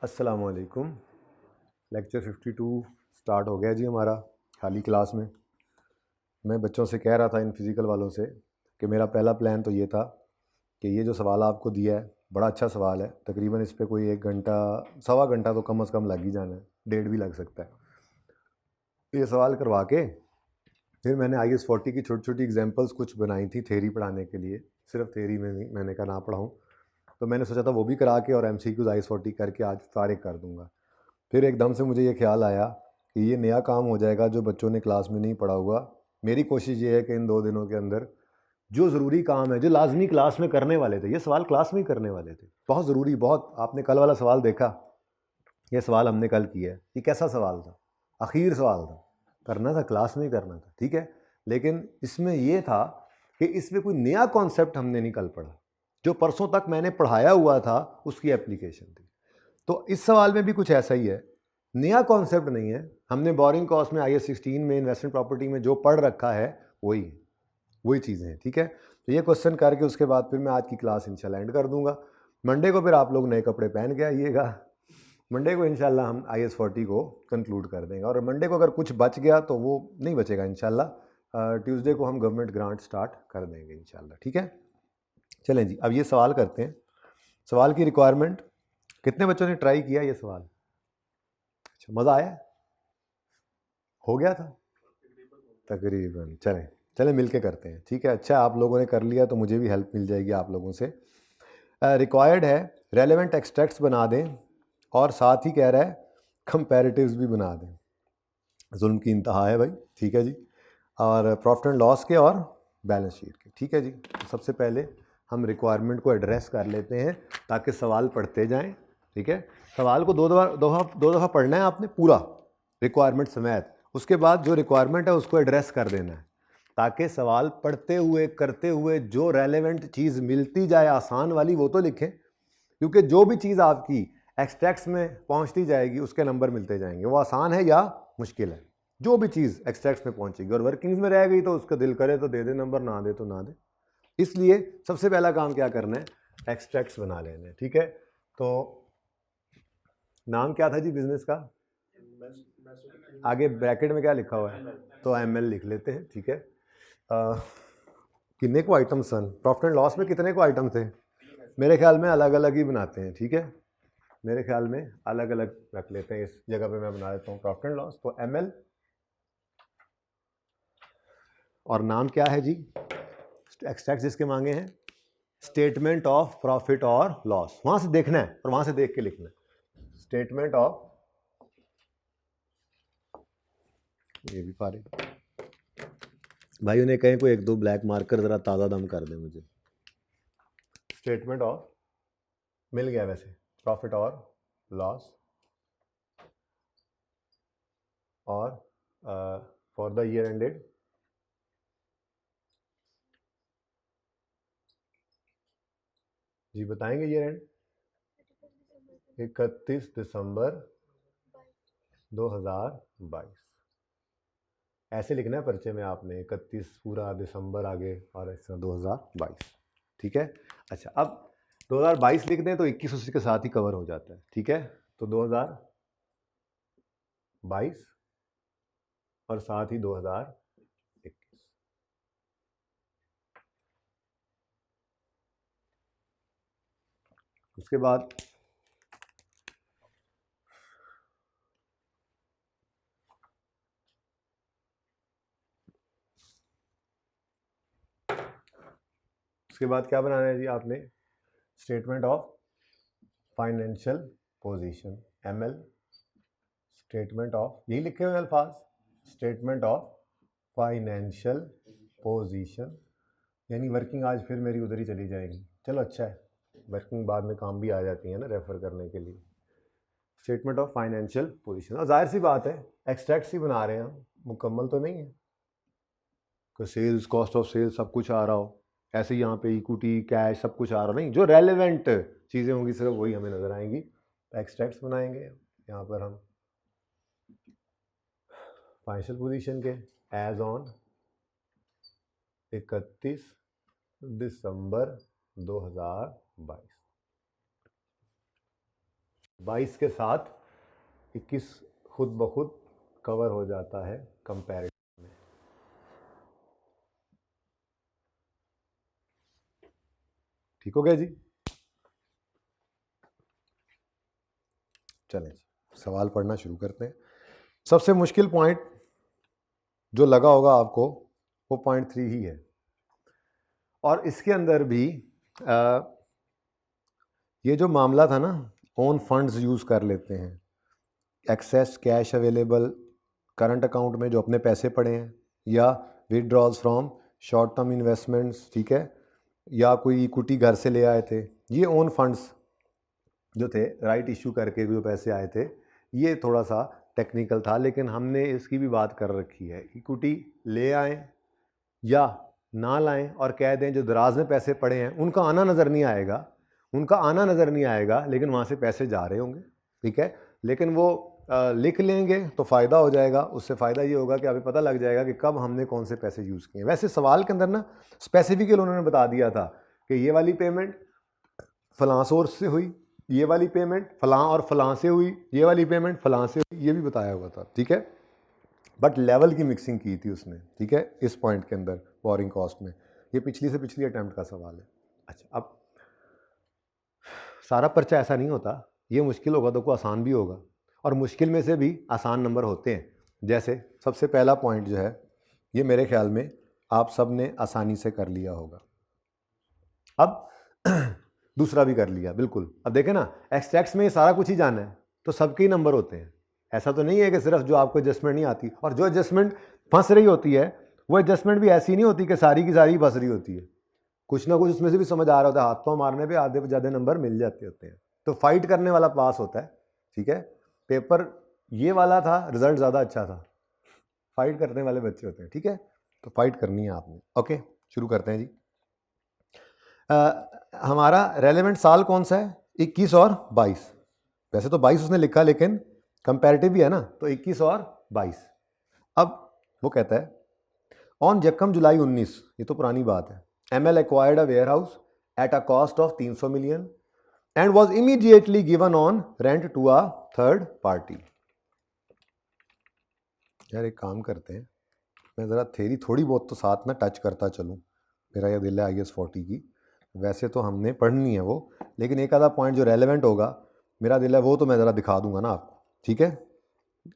अस्सलामुअलैकुम। Lecture 52 start हो गया जी हमारा खाली क्लास में। मैं बच्चों से कह रहा था, इन फिज़िकल वालों से, कि मेरा पहला प्लान तो ये था कि ये जो सवाल आपको दिया है बड़ा अच्छा सवाल है, तकरीबन इस पे कोई 1 घंटा सवा घंटा तो कम से कम लग ही जाना है, 1.5 भी लग सकता है। ये सवाल करवा के फिर मैंने IS40 की छोटी छोटी एग्जांपल्स कुछ बनाई थी थ्योरी पढ़ाने के लिए, सिर्फ थ्योरी में नहीं, मैंने कहा ना पढ़ाऊँ, तो मैंने सोचा था वो भी करा के और MCQs IS40 करके आज फारिग कर दूँगा। फिर एकदम से मुझे ये ख्याल आया कि ये नया काम हो जाएगा जो बच्चों ने क्लास में नहीं पढ़ा हुआ। मेरी कोशिश ये है कि इन 2 दिनों के अंदर जो ज़रूरी काम है, जो लाजमी क्लास में करने वाले थे, ये सवाल क्लास में ही करने वाले थे, बहुत ज़रूरी, बहुत। आपने कल वाला सवाल देखा, ये सवाल हमने कल किया है। ये कैसा सवाल था? आखिर सवाल था, करना था क्लास में ही करना था, ठीक है। लेकिन इसमें यह था कि इसमें कोई नया कॉन्सेप्ट हमने नहीं कल पढ़ा, जो परसों तक मैंने पढ़ाया हुआ था उसकी एप्लीकेशन थी। तो इस सवाल में भी कुछ ऐसा ही है, नया कॉन्सेप्ट नहीं है। हमने बोरिंग कॉस्ट में IS16 में इन्वेस्टमेंट प्रॉपर्टी में जो पढ़ रखा है वही चीज़ें हैं, ठीक है। तो ये क्वेश्चन करके उसके बाद फिर मैं आज की क्लास इंशाल्लाह एंड कर दूंगा। मंडे को फिर आप लोग नए कपड़े पहन के आइएगा। मंडे को इंशाल्लाह हम IS40 को कंक्लूड कर देंगे, और मंडे को अगर कुछ बच गया तो वो नहीं बचेगा इंशाल्लाह। ट्यूसडे को हम गवर्नमेंट ग्रांट स्टार्ट कर देंगे इंशाल्लाह, ठीक है। चलें जी, अब ये सवाल करते हैं। सवाल की रिक्वायरमेंट, कितने बच्चों ने ट्राई किया ये सवाल? अच्छा, मज़ा आया? हो गया था तकरीबन। चलें चलें मिल के करते हैं, ठीक है। अच्छा, आप लोगों ने कर लिया तो मुझे भी हेल्प मिल जाएगी आप लोगों से। रिक्वायर्ड है रेलेवेंट एक्सट्रैक्ट्स बना दें, और साथ ही कह रहा है कंपैरेटिव्स भी बना दें। जुल्म की इंतहा है भाई, ठीक है जी। और प्रॉफिट एंड लॉस के और बैलेंस शीट के, ठीक है जी। तो सबसे पहले हम रिक्वायरमेंट को एड्रेस कर लेते हैं ताकि सवाल पढ़ते जाएं, ठीक है। सवाल को दो दफ़ा पढ़ना है आपने पूरा, रिक्वायरमेंट समेत। उसके बाद जो रिक्वायरमेंट है उसको एड्रेस कर देना है, ताकि सवाल पढ़ते हुए करते हुए जो रेलेवेंट चीज़ मिलती जाए आसान वाली वो तो लिखें, क्योंकि जो भी चीज़ आपकी एक्सट्रैक्ट्स में पहुंचती जाएगी उसके नंबर मिलते जाएंगे, वो आसान है या मुश्किल है। जो भी चीज़ एक्सट्रैक्ट्स में पहुंचेगी और वर्किंग्स में रह गई तो उसका दिल करे तो दे दे नंबर, ना दे तो ना दे। इसलिए सबसे पहला काम क्या करना है, एक्सट्रैक्ट्स बना लेने, ठीक है। तो नाम क्या था जी बिजनेस का? आगे ब्रैकेट में क्या लिखा हुआ है? तो ML लिख लेते हैं, ठीक है। कितने को आइटम सन? प्रॉफिट एंड लॉस में कितने को आइटम थे? मेरे ख्याल में अलग अलग ही बनाते हैं, ठीक है। मेरे ख्याल में अलग अलग रख लेते हैं। इस जगह पे मैं बना देता हूँ प्रॉफिट एंड लॉस, तो ML। और नाम क्या है जी? एक्सट्रैक्ट जिसके मांगे हैं, स्टेटमेंट ऑफ प्रॉफिट और लॉस। वहां से देखना है और वहां से देख के लिखना है, स्टेटमेंट ऑफ, ये भी पारे भाइयों ने कहें कोई 1-2 ब्लैक मार्कर जरा ताज़ा दम कर दे मुझे। स्टेटमेंट ऑफ, मिल गया वैसे, प्रॉफिट और लॉस, और फॉर द ईयर एंडेड जी, बताएंगे ईयर एंड 31 दिसंबर 2022। ऐसे लिखना है पर्चे में आपने, 31 पूरा दिसंबर आगे और ऐसा 2022, ठीक है। अच्छा, अब 2022 लिख दें तो 21 उसी के साथ ही कवर हो जाता है, ठीक है। तो 2022 और साथ ही 2021। उसके बाद क्या बनाना है जी आपने? Statement of financial position, ML। Statement of, यही लिखे हुए अल्फाज, स्टेटमेंट ऑफ फाइनेंशियल पोजीशन, यानी वर्किंग आज फिर मेरी उधर ही चली जाएगी। चलो अच्छा है, वर्किंग बाद में काम भी आ जाती है ना रेफर करने के लिए। स्टेटमेंट ऑफ फाइनेंशियल पोजीशन, और जाहिर सी बात है एक्सट्रैक्ट्स ही बना रहे हैं हम, मुकम्मल तो नहीं है कि सेल्स, कॉस्ट ऑफ सेल्स सब कुछ आ रहा हो, ऐसे यहाँ पे इक्विटी कैश सब कुछ आ रहा नहीं। जो रेलेवेंट चीज़ें होंगी सिर्फ वही हमें नज़र आएंगी। एक्सट्रैक्ट्स बनाएंगे यहाँ पर हम फाइनेंशियल पोजीशन के, एज ऑन 31 दिसंबर 2022। 22 के साथ 21 खुद ब खुद कवर हो जाता है कंपैरेटिव में। ठीक हो गया जी? चलें जी, सवाल पढ़ना शुरू करते हैं। सबसे मुश्किल पॉइंट जो लगा होगा आपको वो पॉइंट 3 ही है, और इसके अंदर भी ये जो मामला था ना, ओन फंड्स यूज़ कर लेते हैं, access cash available current account में जो अपने पैसे पड़े हैं, या विदड्रॉल्स फ्रॉम शॉर्ट टर्म इन्वेस्टमेंट्स, ठीक है, या कोई इक्विटी घर से ले आए थे, ये ओन फंड्स जो थे राइट इशू करके जो पैसे आए थे, ये थोड़ा सा टेक्निकल था, लेकिन हमने इसकी भी बात कर रखी है। इक्विटी ले आएँ या ना लाएं और कह दें जो दराज में पैसे पड़े हैं उनका आना नज़र नहीं आएगा, उनका आना नज़र नहीं आएगा, लेकिन वहाँ से पैसे जा रहे होंगे, ठीक है, लेकिन वो लिख लेंगे तो फ़ायदा हो जाएगा। उससे फ़ायदा ये होगा कि अभी पता लग जाएगा कि कब हमने कौन से पैसे यूज़ किए। वैसे सवाल के अंदर ना स्पेसिफिकली उन्होंने बता दिया था कि ये वाली पेमेंट फ़लाँ सोर्स से हुई, ये वाली पेमेंट फ़लाँ और फ़लाँ से हुई, ये वाली पेमेंट फ़लाँ से हुई, ये भी बताया हुआ था, ठीक है, बट लेवल की मिक्सिंग की थी उसने, ठीक है, इस पॉइंट के अंदर बोरिंग कॉस्ट में। ये पिछली से पिछली अटैम्प्ट का सवाल है। अच्छा, अब सारा पर्चा ऐसा नहीं होता, ये मुश्किल होगा तो कोई आसान भी होगा, और मुश्किल में से भी आसान नंबर होते हैं। जैसे सबसे पहला पॉइंट जो है, ये मेरे ख्याल में आप सब ने आसानी से कर लिया होगा। अब दूसरा भी कर लिया, बिल्कुल। अब देखें ना, एक्सट्रैक्ट्स में ये सारा कुछ ही जाना है, तो सबके ही नंबर होते हैं। ऐसा तो नहीं है कि सिर्फ जो आपको एडजस्टमेंट नहीं आती, और जो एडजस्टमेंट फंस रही होती है वो एडजस्टमेंट भी ऐसी नहीं होती कि सारी की सारी फंस रही होती है, कुछ ना कुछ उसमें से भी समझ आ रहा होता है, हाथ पाँव मारने पे आधे से ज़्यादा नंबर मिल जाते होते हैं। तो फाइट करने वाला पास होता है, ठीक है। पेपर ये वाला था, रिजल्ट ज़्यादा अच्छा था, फाइट करने वाले बच्चे होते हैं, ठीक है, तो फाइट करनी है आपने। ओके, शुरू करते हैं जी। हमारा रेलेवेंट साल कौन सा है? 21 और 22। वैसे तो 22 उसने लिखा, लेकिन कंपैरेटिव भी है ना, तो 21 और 22। अब वो कहता है ऑन यकम जुलाई 19, ये तो पुरानी बात है, ML acquired a warehouse at a cost of 300 million and was immediately given on rent to a third party। यार एक काम करते हैं, मैं ज़रा थेरी थोड़ी बहुत तो साथ में टच करता चलूँ, मेरा यह दिल है IAS 40 की, वैसे तो हमने पढ़नी है वो, लेकिन एक आधा पॉइंट जो रेलेवेंट होगा मेरा दिल है वो तो मैं ज़रा दिखा दूंगा ना आपको, ठीक है।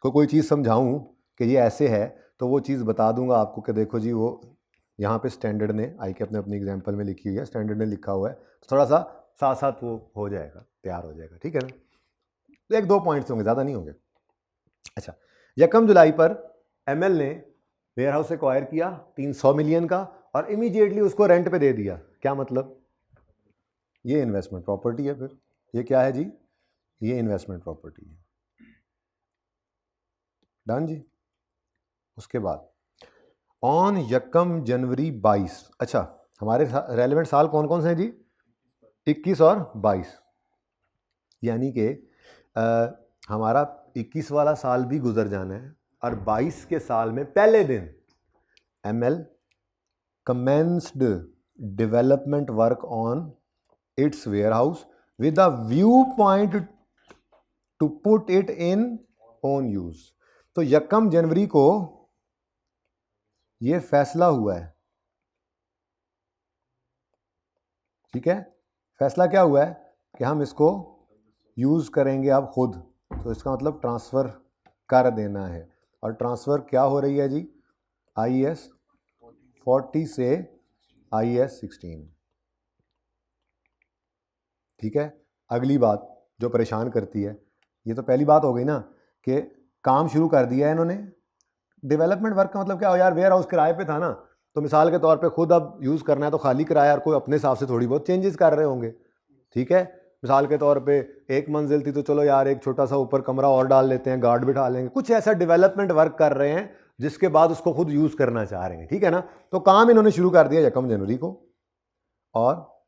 कोई चीज़ समझाऊँ कि ये ऐसे है तो वो चीज़ बता दूंगा आपको कि देखो जी, वो यहाँ पे स्टैंडर्ड ने आई के अपने एग्जाम्पल में लिखी हुई है, स्टैंडर्ड ने लिखा हुआ है, तो थोड़ा सा साथ साथ वो हो जाएगा, तैयार हो जाएगा, ठीक है ना। तो एक दो पॉइंट्स होंगे, ज़्यादा नहीं होंगे। अच्छा, यकम जुलाई पर ML ने वेयर हाउस एक्वायर किया 300 मिलियन का और इमीडिएटली उसको रेंट पे दे दिया। क्या मतलब? ये इन्वेस्टमेंट प्रॉपर्टी है। फिर ये क्या है जी? ये इन्वेस्टमेंट प्रॉपर्टी है। डन जी। उसके बाद ऑन यकम जनवरी 22, अच्छा हमारे रेलेवेंट साल कौन कौन से हैं जी? 21 और 22, यानी कि हमारा 21 वाला साल भी गुजर जाना है और 22 के साल में पहले दिन ML commenced development work on its warehouse with a viewpoint to put it in own use। तो यकम जनवरी को ये फैसला हुआ है, ठीक है। फैसला क्या हुआ है कि हम इसको यूज करेंगे अब खुद, तो इसका मतलब ट्रांसफर कर देना है। और ट्रांसफर क्या हो रही है जी? IAS 40 से IAS 16, ठीक है। अगली बात जो परेशान करती है, ये तो पहली बात हो गई ना कि काम शुरू कर दिया है इन्होंने। डेवलपमेंट वर्क का मतलब क्या हो यार? वेयर हाउस किराए पे था ना, तो मिसाल के तौर पे खुद अब यूज़ करना है तो खाली किराया, और कोई अपने हिसाब से थोड़ी बहुत चेंजेस कर रहे होंगे, ठीक है। मिसाल के तौर पे एक मंजिल थी तो चलो यार एक छोटा सा ऊपर कमरा और डाल लेते हैं, गार्ड बिठा लेंगे, कुछ ऐसा डेवलपमेंट वर्क कर रहे हैं जिसके बाद उसको खुद यूज़ करना चाह रहे हैं, ठीक है ना। तो काम इन्होंने शुरू कर दिया यकम जनवरी को, और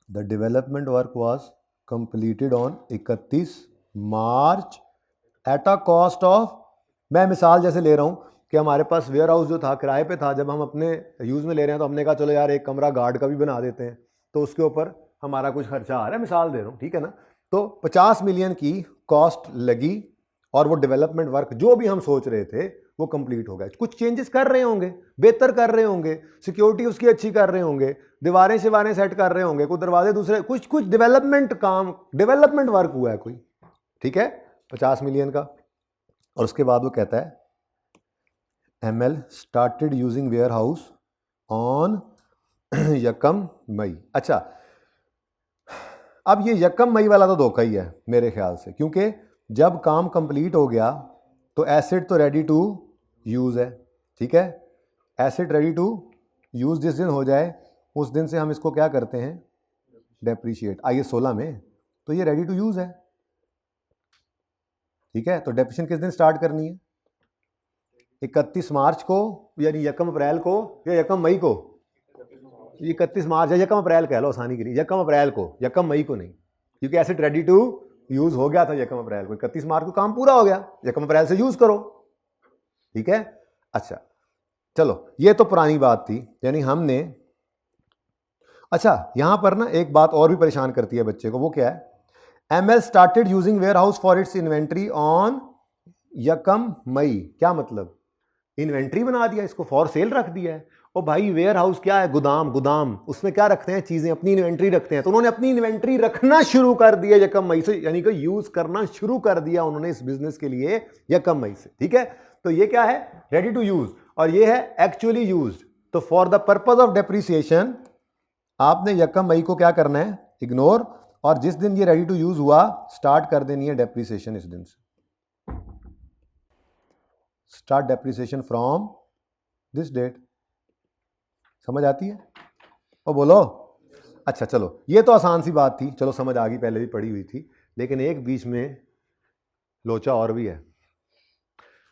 the development work was completed on 31 March at a cost of, मैं मिसाल जैसे ले रहा हूँ कि हमारे पास वेयर हाउस जो था किराए पे था, जब हम अपने यूज़ में ले रहे हैं तो हमने कहा चलो यार एक कमरा गार्ड का भी बना देते हैं, तो उसके ऊपर हमारा कुछ खर्चा आ रहा है, मिसाल दे रहा हूँ, ठीक है ना। तो 50 मिलियन की कॉस्ट लगी और वो डेवलपमेंट वर्क जो भी हम सोच रहे थे वो कंप्लीट हो गया। कुछ चेंजेस कर रहे होंगे, बेहतर कर रहे होंगे, सिक्योरिटी उसकी अच्छी कर रहे होंगे, दीवारें शिवारें सेट कर रहे होंगे, कुछ दरवाजे दूसरे, कुछ डेवलपमेंट काम, डेवलपमेंट वर्क हुआ है कोई, ठीक है, 50 मिलियन का। और उसके बाद वो कहता है ML started using ware house on यकम मई। अच्छा, अब ये यकम मई वाला तो धोखा ही है मेरे ख्याल से, क्योंकि जब काम कंप्लीट हो गया तो एसेट तो रेडी टू यूज़ है, ठीक है। एसेट रेडी टू यूज़ जिस दिन हो जाए उस दिन से हम इसको क्या करते हैं, डेप्रीशिएट। आइए 16 में तो ये रेडी टू यूज़ है, ठीक है। तो डेप्रीशिएशन किस दिन स्टार्ट करनी है, 31 मार्च को, यानी यकम अप्रैल को या यकम मई को, 31 मार्च या यकम अप्रैल कह लो आसानी के लिए, यकम अप्रैल को, यकम मई को नहीं, क्योंकि एसेट रेडी टू यूज हो गया था यकम अप्रैल को, 31 मार्च को काम पूरा हो गया, यकम अप्रैल से यूज करो, ठीक है। अच्छा चलो, ये तो पुरानी बात थी, यानी हमने, अच्छा यहां पर ना एक बात और भी परेशान करती है बच्चे को, वो क्या है, ML started using ware house for its inventory on यकम मई। क्या मतलब, इन्वेंट्री बना दिया, इसको फॉर सेल रख दिया है। ओ भाई वेयर हाउस क्या है, गोदाम, गोदाम, उसमें क्या रखते हैं, चीजें, अपनी इन्वेंट्री रखते हैं। तो उन्होंने अपनी इन्वेंट्री रखना शुरू कर दिया यकम मई से, यानी कि यूज करना शुरू कर दिया उन्होंने इस बिजनेस के लिए यकम मई से, ठीक है। तो ये क्या है, रेडी टू यूज, और ये है एक्चुअली यूज्ड। तो for the purpose of depreciation आपने यकम मई को क्या करना है, इग्नोर, और जिस दिन ये रेडी टू यूज हुआ स्टार्ट कर देनी है डेप्रीसिएशन इस दिन से। Start depreciation from this date. समझ आती है, और बोलो। अच्छा चलो, ये तो आसान सी बात थी, चलो समझ आ गई, पहले भी पढ़ी हुई थी, लेकिन एक बीच में लोचा और भी है।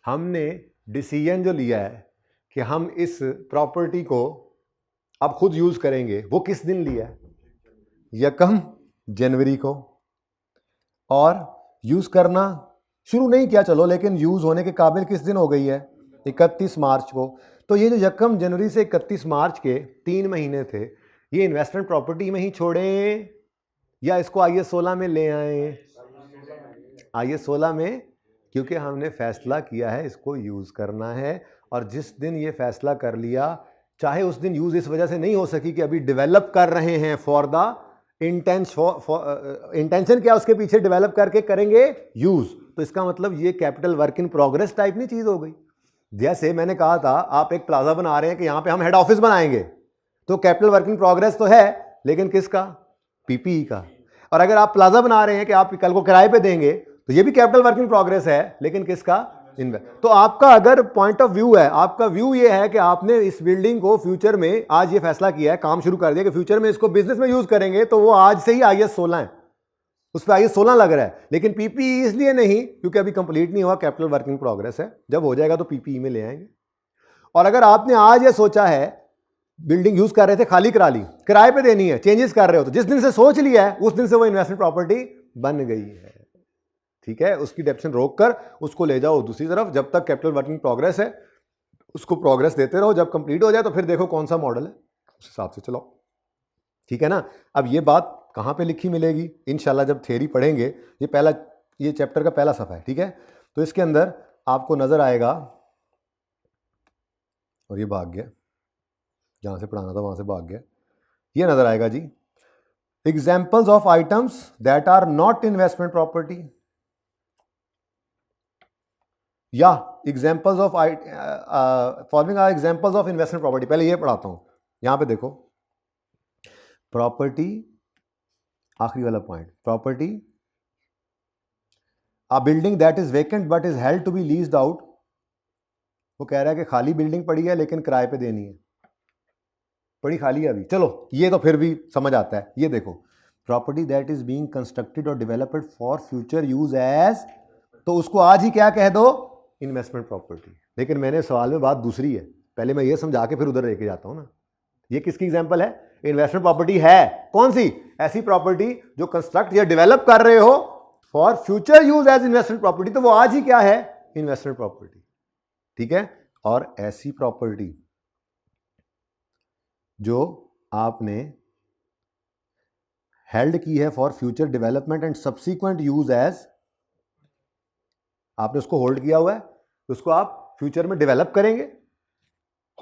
हमने डिसीजन जो लिया है कि हम इस प्रॉपर्टी को अब खुद यूज करेंगे, वो किस दिन लिया है, यकम जनवरी को, और यूज करना शुरू नहीं किया चलो, लेकिन यूज होने के काबिल किस दिन हो गई है, 31 मार्च को। तो ये जो यकम जनवरी से 31 मार्च के 3 महीने थे, ये इन्वेस्टमेंट प्रॉपर्टी में ही छोड़ें या इसको आइए 16 में ले आए, आइए 16 में, क्योंकि हमने फैसला किया है इसको यूज करना है। और जिस दिन ये फैसला कर लिया, चाहे उस दिन यूज इस वजह से नहीं हो सकी कि अभी डेवलप कर रहे हैं, फॉर द इंटेंशन क्या उसके पीछे, डेवलप करके करेंगे यूज, तो इसका मतलब ये capital work in progress type नहीं चीज हो गई। जैसे मैंने कहा था, आप एक प्लाजा बना रहे हैं कि यहां पे हम हेड ऑफिस बनाएंगे, तो कैपिटल वर्क इन प्रोग्रेस तो है, लेकिन किसका, पीपीई का। और अगर आप प्लाजा बना रहे हैं कि आप कल को किराए पे देंगे, तो ये भी कैपिटल वर्क इन प्रोग्रेस है, लेकिन किसका, तो आपका अगर पॉइंट ऑफ व्यू है, आपका व्यू ये है कि आपने इस बिल्डिंग को फ्यूचर में, आज ये फैसला किया है, काम शुरू कर दिया कि फ्यूचर में इसको बिजनेस में यूज करेंगे, तो वो आज से ही IS 16 है, उस पर IS 16 लग रहा है। लेकिन पीपीई इसलिए नहीं क्योंकि अभी कंप्लीट नहीं हुआ, कैपिटल वर्क इन प्रोग्रेस है, जब हो जाएगा तो पीपीई में ले आएंगे। और अगर आपने आज ये सोचा है, बिल्डिंग यूज कर रहे थे, खाली करा ली, किराए पे देनी है, चेंजेस कर रहे हो, तो जिस दिन से सोच लिया है उस दिन से वो इन्वेस्टमेंट प्रॉपर्टी बन गई है, ठीक है। उसकी डेप्शन रोक कर उसको ले जाओ दूसरी तरफ, जब तक कैपिटल वर्किंग प्रोग्रेस है उसको प्रोग्रेस देते रहो, जब कंप्लीट हो जाए तो फिर देखो कौन सा मॉडल है, उस हिसाब से चलो, ठीक है ना। अब ये बात कहां पे लिखी मिलेगी, इंशाल्लाह जब थ्योरी पढ़ेंगे, ये पहला, ये चैप्टर का पहला सफ़ा है, ठीक है। तो इसके अंदर आपको नजर आएगा, और ये भाग गया, जहां से पढ़ाना था वहां से भाग गया, ये नजर आएगा जी, examples of items that are not investment property, या examples of following are examples of investment property. पहले ये पढ़ाता हूं, यहां पे देखो, प्रॉपर्टी, आखिरी वाला point, property, a building that is vacant but is held to be leased out. वो कह रहा है कि खाली बिल्डिंग पड़ी है लेकिन किराए पे देनी है, पड़ी खाली है अभी, चलो ये तो फिर भी समझ आता है। ये देखो, property that is being constructed और developed for future use as, तो उसको आज ही क्या कह दो, इन्वेस्टमेंट प्रॉपर्टी। लेकिन मैंने सवाल में बात दूसरी है, पहले मैं ये समझा के फिर उधर लेके जाता हूं ना। ये किसकी एग्जांपल है, इन्वेस्टमेंट प्रॉपर्टी है, कौन सी, ऐसी प्रॉपर्टी जो कंस्ट्रक्ट या डेवलप कर रहे हो for future use as investment property, तो वो आज ही क्या है, इन्वेस्टमेंट प्रॉपर्टी, ठीक है। और ऐसी प्रॉपर्टी जो आपने हेल्ड की है for future development and subsequent use as, आपने उसको होल्ड किया हुआ है, उसको आप फ्यूचर में डेवलप करेंगे।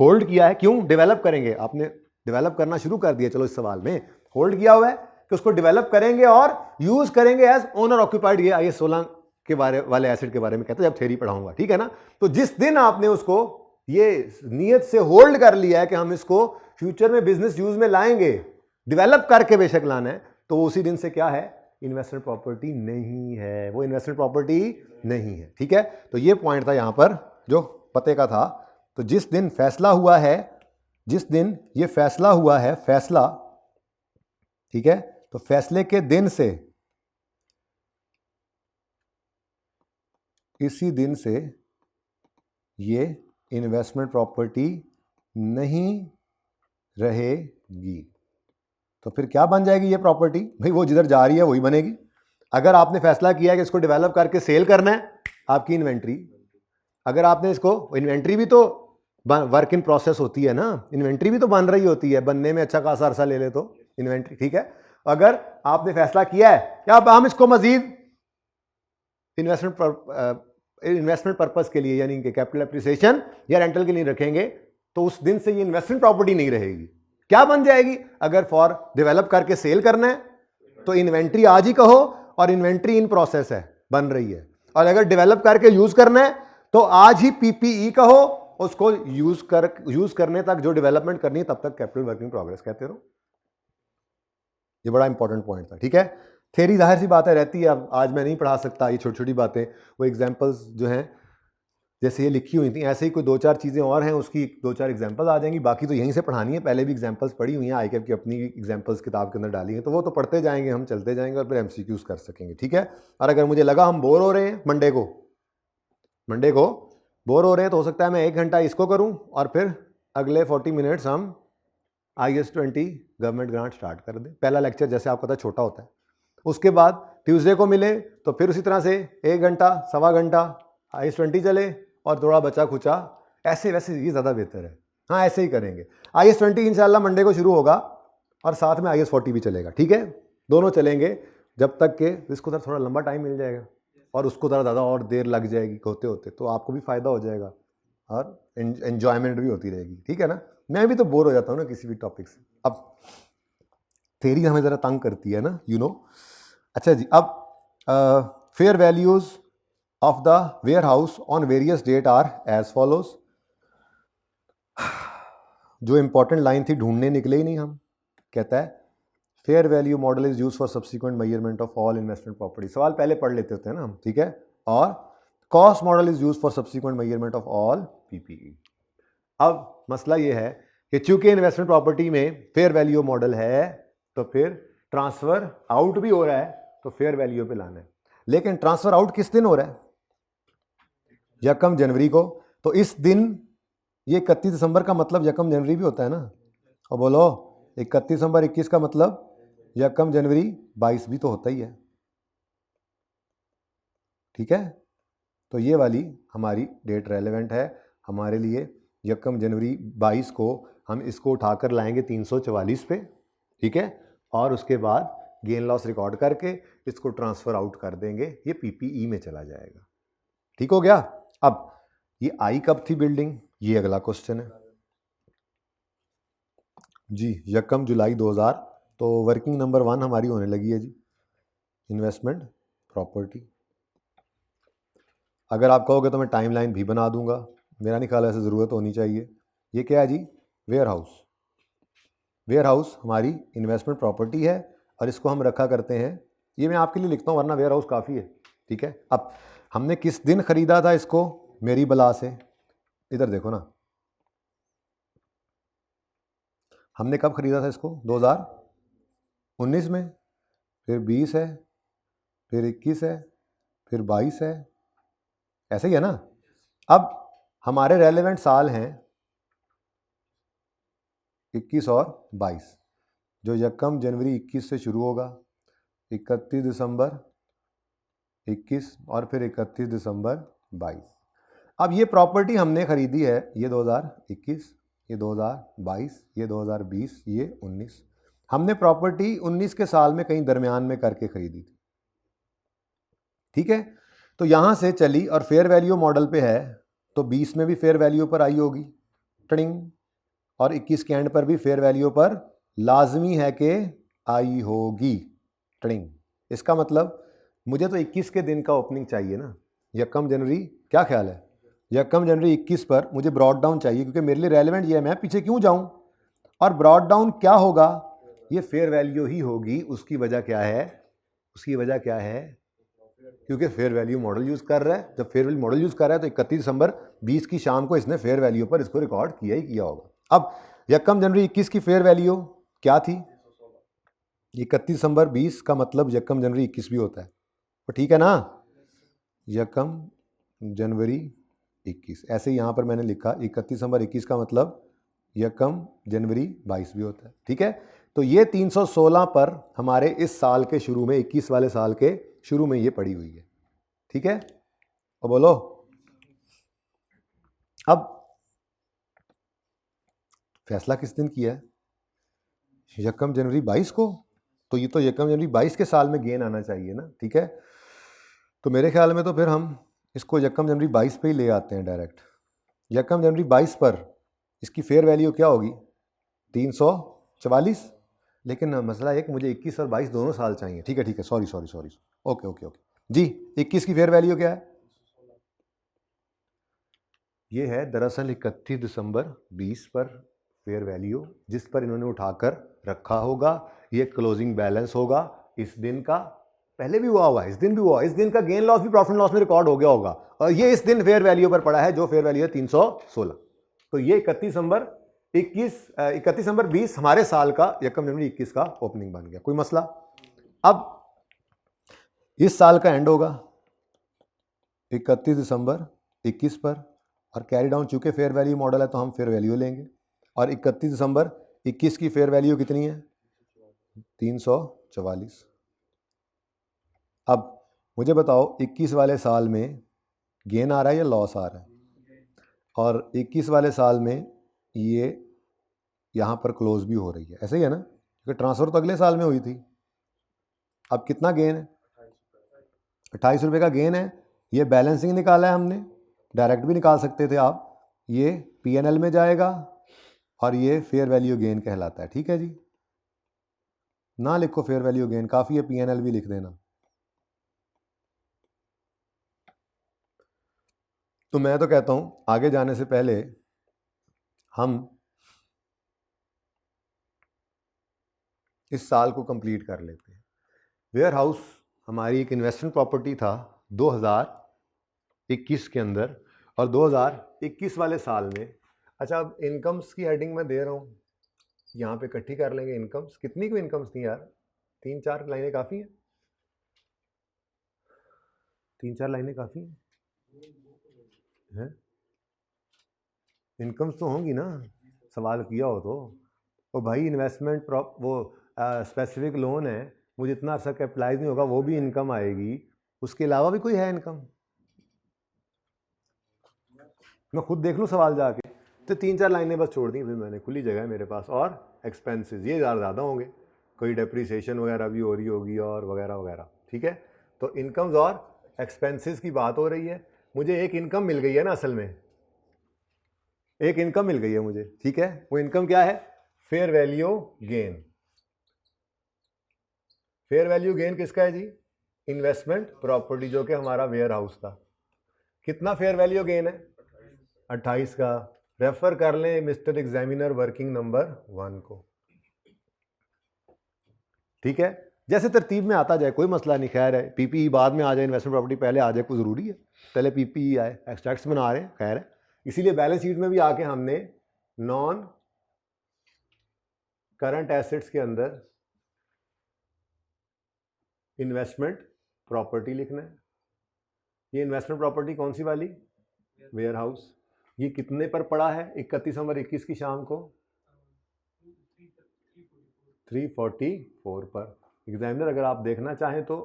होल्ड किया है, क्यों डेवलप करेंगे, आपने डेवलप करना शुरू कर दिया, चलो इस सवाल में होल्ड किया हुआ है कि उसको डेवलप करेंगे और यूज करेंगे एज ओनर ऑक्यूपाइड। ये IAS 16 के बारे वाले एसेट के बारे में कहते हैं जब थ्योरी पढ़ाऊंगा, ठीक है ना। तो जिस दिन आपने उसको ये नियत से होल्ड कर लिया है कि हम इसको फ्यूचर में बिजनेस यूज में लाएंगे, डेवलप करके बेशक लाना है, तो उसी दिन से क्या है, इन्वेस्टमेंट प्रॉपर्टी नहीं है, वो इन्वेस्टमेंट प्रॉपर्टी नहीं है, ठीक है। तो ये पॉइंट था यहां पर जो पते का था। तो जिस दिन फैसला हुआ है, जिस दिन ये फैसला हुआ है, फैसला, ठीक है, तो फैसले के दिन से, इसी दिन से ये इन्वेस्टमेंट प्रॉपर्टी नहीं रहेगी। तो फिर क्या बन जाएगी ये प्रॉपर्टी, भाई वो जिधर जा रही है वही बनेगी। अगर आपने फैसला किया है कि इसको डेवलप करके सेल करना है, आपकी इन्वेंट्री, अगर आपने इसको, इन्वेंट्री भी तो वर्क इन प्रोसेस होती है ना, इन्वेंट्री भी तो बन रही होती है, बनने में अच्छा खासा अरसा ले ले तो इन्वेंट्री, ठीक है। अगर आपने फैसला किया है कि अब हम इसको मजीद इन्वेस्टमेंट पर्पस के लिए, यानी कि कैपिटल एप्रिसिएशन या रेंटल के लिए रखेंगे, तो उस दिन से ये इन्वेस्टमेंट प्रॉपर्टी नहीं रहेगी। क्या बन जाएगी, अगर फॉर डेवलप करके सेल करना है तो इन्वेंट्री आज ही कहो, और इन्वेंट्री इन प्रोसेस है, बन रही है। और अगर डेवलप करके यूज करना है तो आज ही PPE कहो, उसको यूज करने तक जो डेवलपमेंट करनी है तब तक कैपिटल वर्किंग प्रोग्रेस कहते रहो। ये बड़ा इंपॉर्टेंट पॉइंट था, ठीक है। थ्योरी जाहिर सी बात है रहती है, अब आज मैं नहीं पढ़ा सकता ये छोटी छोटी बातें, वो एग्जांपल्स जो हैं जैसे ये लिखी हुई थी, ऐसे ही कोई 2-4 चीज़ें और हैं, उसकी 2-4 एग्जांपल्स आ जाएंगी, बाकी तो यहीं से पढ़ानी है। पहले भी एग्जांपल्स पढ़ी हुई हैं, ICAP की अपनी एग्जांपल्स किताब के अंदर डाली हैं, तो वो तो पढ़ते जाएंगे, हम चलते जाएंगे और फिर MCQs कर सकेंगे, ठीक है। और अगर मुझे लगा हम बोर हो रहे हैं मंडे को बोर हो रहे हैं, तो हो सकता है मैं 1 घंटा इसको करूँ और फिर अगले 40 मिनट्स हम IAS 20 गवर्नमेंट ग्रांट स्टार्ट कर दें। पहला लेक्चर जैसे आपको पता छोटा होता है, उसके बाद ट्यूसडे को मिले तो फिर उसी तरह से 1 घंटा, सवा घंटा IAS 20 चले और थोड़ा बचा खुचा, ऐसे वैसे ये ज़्यादा बेहतर है। हाँ, ऐसे ही करेंगे। IAS 20 इंशाल्लाह मंडे को शुरू होगा और साथ में IAS 40 भी चलेगा, ठीक है। दोनों चलेंगे जब तक के इसको थोड़ा लंबा टाइम मिल जाएगा और उसको ज़्यादा और देर लग जाएगी होते होते, तो आपको भी फ़ायदा हो जाएगा और एन्जॉयमेंट भी होती रहेगी, ठीक है ना। मैं भी तो बोर हो जाता हूँ ना किसी भी टॉपिक से। अब थ्योरी हमें ज़रा तंग करती है ना, यू नो। अच्छा जी, अब fair values of the warehouse on various date are as follows. जो इंपॉर्टेंट लाइन थी ढूंढने निकले ही नहीं हम। कहता है fair value model is use for subsequent measurement of all investment property. सवाल पहले पढ़ लेते होते हैं ना हम, ठीक है। और cost model is use for subsequent measurement of all PPE। अब मसला ये है कि चूंकि इन्वेस्टमेंट प्रॉपर्टी में फेयर वैल्यू मॉडल है, तो फिर ट्रांसफर आउट भी हो रहा है, तो फेयर वैल्यू पे लाना है। लेकिन ट्रांसफर आउट किस दिन हो रहा है, 1 जनवरी को। तो इस दिन ये 31 दिसंबर का मतलब 1 जनवरी भी होता है ना। और बोलो 31 दिसंबर 21 का मतलब 1 जनवरी 22 भी तो होता ही है, ठीक है। तो ये वाली हमारी डेट रेलेवेंट है हमारे लिए। 1 जनवरी 22 को हम इसको उठाकर लाएंगे 344 पे, ठीक है। और उसके बाद गेन लॉस रिकॉर्ड करके इसको ट्रांसफर आउट कर देंगे, ये PPE में चला जाएगा, ठीक हो गया। अब ये आई कब थी बिल्डिंग, ये अगला क्वेश्चन है जी। 1 जुलाई 2000, तो वर्किंग नंबर 1 हमारी होने लगी है जी, इन्वेस्टमेंट प्रॉपर्टी। अगर आप कहोगे तो मैं टाइमलाइन भी बना दूंगा, मेरा नहीं ख्याल ऐसे ज़रूरत होनी चाहिए। ये क्या है जी, वेयर हाउस। वेयर हाउस हमारी इन्वेस्टमेंट प्रॉपर्टी है और इसको हम रखा करते हैं, ये मैं आपके लिए लिखता हूँ वरना वेयर हाउस काफ़ी है, ठीक है। अब हमने किस दिन ख़रीदा था इसको, मेरी बला से, इधर देखो ना, हमने कब ख़रीदा था इसको, 2019 में, फिर 20 है, फिर 21 है, फिर 22 है, ऐसे ही है ना। अब हमारे रेलेवेंट साल हैं 21 और 22, जो 1 जनवरी 21 से शुरू होगा, 31 दिसंबर 21 और फिर 31 दिसंबर 22। अब ये प्रॉपर्टी हमने ख़रीदी है, ये 2021, ये 2022, ये 2020, ये 19। हमने प्रॉपर्टी 19 के साल में कहीं दरमियान में करके खरीदी थी, ठीक है। तो यहाँ से चली और फेयर वैल्यू मॉडल पे है, तो 20 में भी फेयर वैल्यू पर आई होगी ट्रिंग, और 21 के एंड पर भी फेयर वैल्यू पर लाजमी है कि आई होगी ट्रिंग। इसका मतलब मुझे तो 21 के दिन का ओपनिंग चाहिए ना, 1 जनवरी, क्या ख्याल है? 1 जनवरी 21 पर मुझे ब्रॉड डाउन चाहिए, क्योंकि मेरे लिए रेलेवेंट ये है, मैं पीछे क्यों जाऊं। और ब्रॉड डाउन क्या होगा? ये फेयर वैल्यू ही होगी। उसकी वजह क्या है? उसकी वजह क्या है? क्योंकि फेयर वैल्यू मॉडल यूज कर रहा है। जब फेयर वैल्यू मॉडल यूज कर रहा है तो 31 दिसंबर 20 की शाम को इसने फेयर वैल्यू पर इसको रिकॉर्ड किया ही किया होगा। अब 1 जनवरी 21 की फेयर वैल्यू क्या थी? 31 दिसंबर 20 का मतलब 1 जनवरी 21 भी होता है, तो ठीक है ना, 1 जनवरी 21। ऐसे ही यहाँ पर मैंने लिखा 31 दिसंबर 21 का मतलब 1 जनवरी 22 भी होता है, ठीक है। तो ये 316 पर हमारे इस साल के शुरू में, 21 वाले साल के शुरू में ये पड़ी हुई है, ठीक है। और बोलो अब फैसला किस दिन किया है? 1 जनवरी 22 को। तो ये तो 1 जनवरी 22 के साल में गेन आना चाहिए ना, ठीक है। तो मेरे ख्याल में तो फिर हम इसको 1 जनवरी 22 पे ही ले आते हैं डायरेक्ट। 1 जनवरी 22 पर इसकी फेयर वैल्यू क्या होगी? 344। लेकिन मसला है कि मुझे 21 और 22 दोनों साल चाहिए, ठीक है, सॉरी, ओके जी। 21 की फेयर वैल्यू क्या है? ये है दरअसल 31 दिसंबर 20 पर फेयर वैल्यू, जिस पर इन्होंने उठाकर रखा होगा। ये क्लोजिंग बैलेंस होगा इस दिन का, पहले भी हुआ है, इस दिन भी हुआ, इस दिन का गेन लॉस भी प्रॉफिट लॉस में रिकॉर्ड हो गया होगा, और ये इस दिन फेयर वैल्यू पर पड़ा है, जो फेयर वैल्यू है 316। तो ये 31 दिसंबर 20 हमारे साल का 1 जनवरी 21 का ओपनिंग बन गया। कोई मसला? अब इस साल का एंड होगा 31 दिसंबर 21 पर, और कैरी डाउन चूंकि फेयर वैल्यू मॉडल है तो हम फेयर वैल्यू लेंगे, और 31 दिसंबर 21 की फेयर वैल्यू कितनी है? 344। अब मुझे बताओ 21 वाले साल में गेन आ रहा है या लॉस आ रहा है? और 21 वाले साल में ये यहाँ पर क्लोज भी हो रही है, ऐसे ही है ना, क्योंकि ट्रांसफर तो अगले साल में हुई थी। अब कितना गेन है? 28 रुपये का गेन है। ये बैलेंसिंग निकाला है हमने, डायरेक्ट भी निकाल सकते थे आप। ये पीएनएल में जाएगा और ये फेयर वैल्यू गेन कहलाता है, ठीक है जी। ना लिखो फेयर वैल्यू गेन, काफ़ी है पीएनएल भी लिख देना। तो मैं तो कहता हूं आगे जाने से पहले हम इस साल को कंप्लीट कर लेते हैं। वेयर हाउस हमारी एक इन्वेस्टमेंट प्रॉपर्टी था 2021 के अंदर, और 2021 वाले साल में, अच्छा अब इनकम्स की हेडिंग मैं दे रहा हूँ, यहाँ पे इकट्ठी कर लेंगे इनकम्स। कितनी को इनकम्स थी यार? 3-4 लाइनें काफ़ी हैं, 3-4 लाइनें काफ़ी हैं। इनकम्स तो होंगी ना, सवाल किया हो तो भाई इन्वेस्टमेंट वो स्पेसिफिक लोन है, मुझे इतना अर्सा कैपिटलाइज नहीं होगा, वो भी इनकम आएगी। उसके अलावा भी कोई है इनकम? मैं खुद देख लूँ सवाल जाके। तो 3-4 लाइनें बस छोड़ दी फिर मैंने, खुली जगह है मेरे पास। और एक्सपेंसेस ये ज़्यादा होंगे, कोई डेप्रीसिएशन वगैरह भी हो रही होगी और वगैरह वगैरह, ठीक है। तो इनकम्स और एक्सपेंसेस की बात हो रही है। मुझे एक इनकम मिल गई है ना, असल में एक इनकम मिल गई है मुझे, ठीक है। वो इनकम क्या है? Fair value gain. Fair value gain किसका है जी? इन्वेस्टमेंट प्रॉपर्टी, जो कि हमारा वेयर हाउस था। कितना फेयर वैल्यू गेन है? 28 का। रेफर कर लें मिस्टर एग्जामिनर वर्किंग नंबर 1 को, ठीक है। जैसे तरतीब में आता जाए, कोई मसला नहीं। खैर है, पीपीई बाद में आ जाए, इन्वेस्टमेंट प्रॉपर्टी पहले आ जाए, कोई ज़रूरी है? पहले पीपीई आए, एक्सट्रैक्ट्स बना रहे हैं, खैर है। इसीलिए बैलेंस शीट में भी आके हमने नॉन करंट एसेट्स के अंदर इन्वेस्टमेंट प्रॉपर्टी लिखना है। ये इन्वेस्टमेंट प्रॉपर्टी कौन सी वाली? Warehouse. ये कितने पर पड़ा है 31 दिसंबर 21 की शाम को? 344 पर। एग्जामिनर अगर आप देखना चाहें तो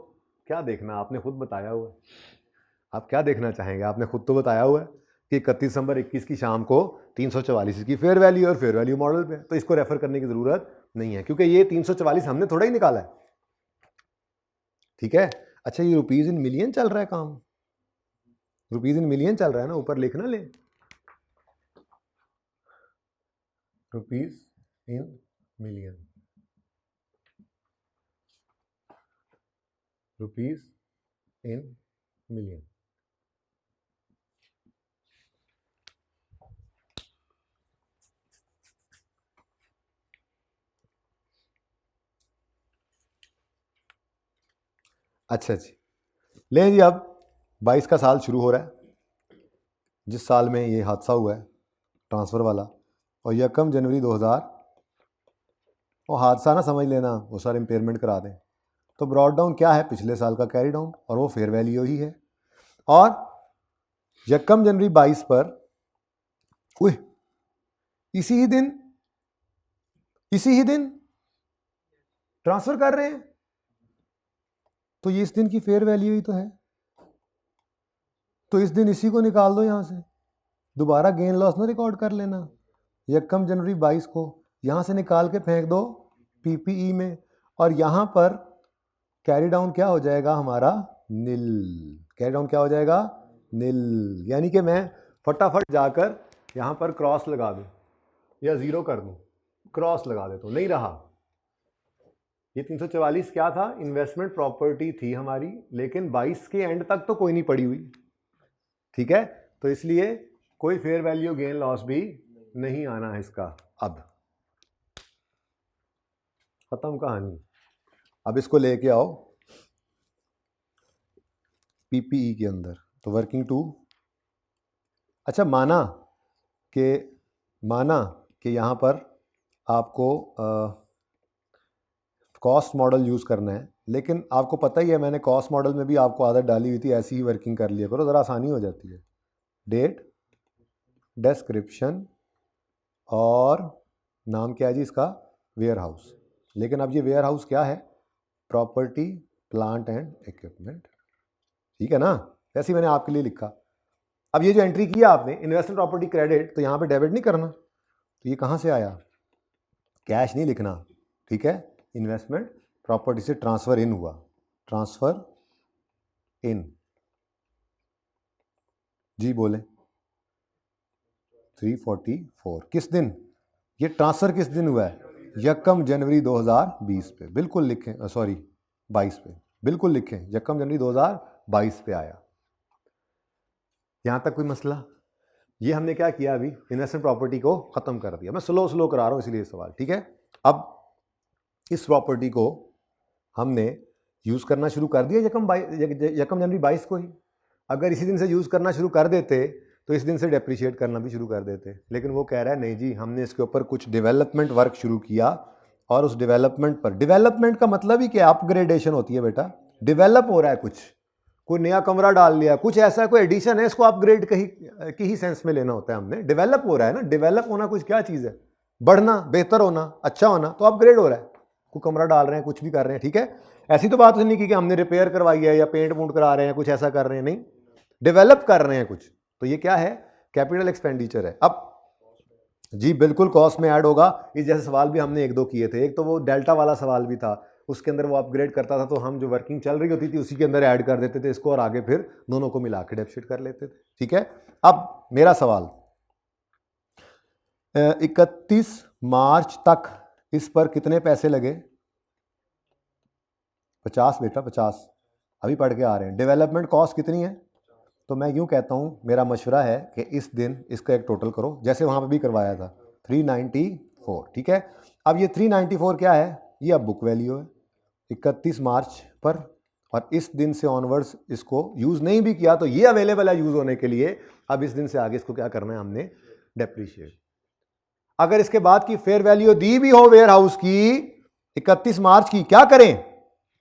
क्या देखना, आपने खुद बताया हुआ है। आप क्या देखना चाहेंगे? आपने खुद तो बताया हुआ है कि 31 दिसंबर 21 की शाम को 344 की फेयर वैल्यू और फेयर वैल्यू मॉडल पे, तो इसको रेफर करने की ज़रूरत नहीं है, क्योंकि ये 344 हमने थोड़ा ही निकाला है, ठीक है। अच्छा, ये रुपीज इन मिलियन चल रहा है काम, रुपीज इन मिलियन चल रहा है ना, ऊपर लिखना ले, rupees in million, rupees in million. अच्छा जी, लें जी, अब 22 का साल शुरू हो रहा है, जिस साल में ये हादसा हुआ है ट्रांसफ़र वाला, और 1 जनवरी 2000, और हादसा ना समझ लेना वो सारे इम्पेयरमेंट करा दें, तो ब्रॉड डाउन क्या है, पिछले साल का कैरी डाउन, और वो फेयर वैल्यू ही है। और 1 जनवरी 22 पर इसी ही दिन ट्रांसफ़र कर रहे हैं, तो ये इस दिन की फेयर वैल्यू ही तो है, तो इस दिन इसी को निकाल दो यहाँ से, दोबारा गेन लॉस ना रिकॉर्ड कर लेना। 1 जनवरी 22 को यहाँ से निकाल के फेंक दो पीपीई में, और यहाँ पर कैरी डाउन क्या हो जाएगा हमारा, नील। कैरी डाउन क्या हो जाएगा, नील। यानी कि मैं फटाफट जाकर यहाँ पर क्रॉस लगा दूँ या ज़ीरो कर दूँ, क्रॉस लगा देता हूँ, नहीं रहा। ये 344 क्या था, इन्वेस्टमेंट प्रॉपर्टी थी हमारी, लेकिन 22 के एंड तक तो कोई नहीं पड़ी हुई, ठीक है। तो इसलिए कोई फेयर वैल्यू गेन लॉस भी नहीं आना है इसका। अब खत्म कहानी। अब इसको लेके आओ पीपीई के अंदर, तो वर्किंग टू, अच्छा माना कि यहाँ पर आपको कॉस्ट मॉडल यूज़ करना है, लेकिन आपको पता ही है मैंने कॉस्ट मॉडल में भी आपको आदत डाली हुई थी, ऐसी ही वर्किंग कर लिया करो, ज़रा आसानी हो जाती है। डेट, डिस्क्रिप्शन, और नाम क्या है जी इसका, वेयर हाउस। लेकिन अब ये वेयर हाउस क्या है, प्रॉपर्टी, प्लांट एंड इक्विपमेंट, ठीक है ना, ऐसे ही मैंने आपके लिए लिखा। अब ये जो एंट्री किया आपने इन्वेस्टमेंट प्रॉपर्टी क्रेडिट, तो यहाँ पे डेबिट नहीं करना, तो ये कहाँ से आया, कैश नहीं लिखना, ठीक है। इन्वेस्टमेंट प्रॉपर्टी से ट्रांसफ़र इन हुआ, ट्रांसफ़र इन, जी बोले 344, किस दिन, ये ट्रांसफ़र किस दिन हुआ है, 1 जनवरी 2020 पे, बिल्कुल लिखें, सॉरी 22 पे, बिल्कुल लिखें 1 जनवरी 2022 पे आया। यहाँ तक कोई मसला, ये हमने क्या किया, अभी इन्वेस्टमेंट प्रॉपर्टी को ख़त्म कर दिया। मैं स्लो करा रहा हूँ इसलिए सवाल, ठीक है। अब इस प्रॉपर्टी को हमने यूज़ करना शुरू कर दिया 1 जनवरी 22 को ही। अगर इसी दिन से यूज़ करना शुरू कर देते तो इस दिन से डेप्रिशिएट करना भी शुरू कर देते, लेकिन वो कह रहा है नहीं जी, हमने इसके ऊपर कुछ डेवलपमेंट वर्क शुरू किया, और उस डेवलपमेंट पर, डेवलपमेंट का मतलब ही क्या, अपग्रेडेशन होती है बेटा, डेवलप हो रहा है कुछ, कोई नया कमरा डाल लिया, कुछ ऐसा कोई एडिशन है, इसको अपग्रेड की ही सेंस में लेना होता है हमने। डेवलप हो रहा है ना, डेवलप होना कुछ क्या चीज़ है, बढ़ना, बेहतर होना, अच्छा होना, तो अपग्रेड हो रहा है, कोई कमरा डाल रहे हैं, कुछ भी कर रहे हैं, ठीक है। ऐसी तो बात नहीं की कि हमने रिपेयर करवाई है या पेंट वूंट करा रहे हैं, कुछ ऐसा कर रहे हैं, नहीं, डेवलप कर रहे हैं कुछ, तो ये क्या है, कैपिटल एक्सपेंडिचर है। अब जी बिल्कुल कॉस्ट में ऐड होगा। इस जैसे सवाल भी हमने 1-2 किए थे, एक तो वो डेल्टा वाला सवाल भी था, उसके अंदर वो अपग्रेड करता था, तो हम जो वर्किंग चल रही होती थी उसी के अंदर ऐड कर देते थे इसको, और आगे फिर दोनों को मिला के डेप्सिट कर लेते थे, ठीक है। अब मेरा सवाल, 31 मार्च तक इस पर कितने पैसे लगे, 50 बेटा, 50 अभी पढ़ के आ रहे हैं। डेवलपमेंट कॉस्ट कितनी है, तो मैं यूँ कहता हूँ, मेरा मशवरा है कि इस दिन इसका एक टोटल करो, जैसे वहाँ पे भी करवाया था, 394, ठीक है। अब ये 394 क्या है, ये अब बुक वैल्यू है 31 मार्च पर, और इस दिन से ऑनवर्ड्स इसको यूज़ नहीं भी किया तो ये अवेलेबल है यूज़ होने के लिए। अब इस दिन से आगे इसको क्या करना है हमने, डेप्रीशिएट। अगर इसके बाद की फेयर वैल्यू दी भी हो वेयर हाउस की 31 मार्च की, क्या करें,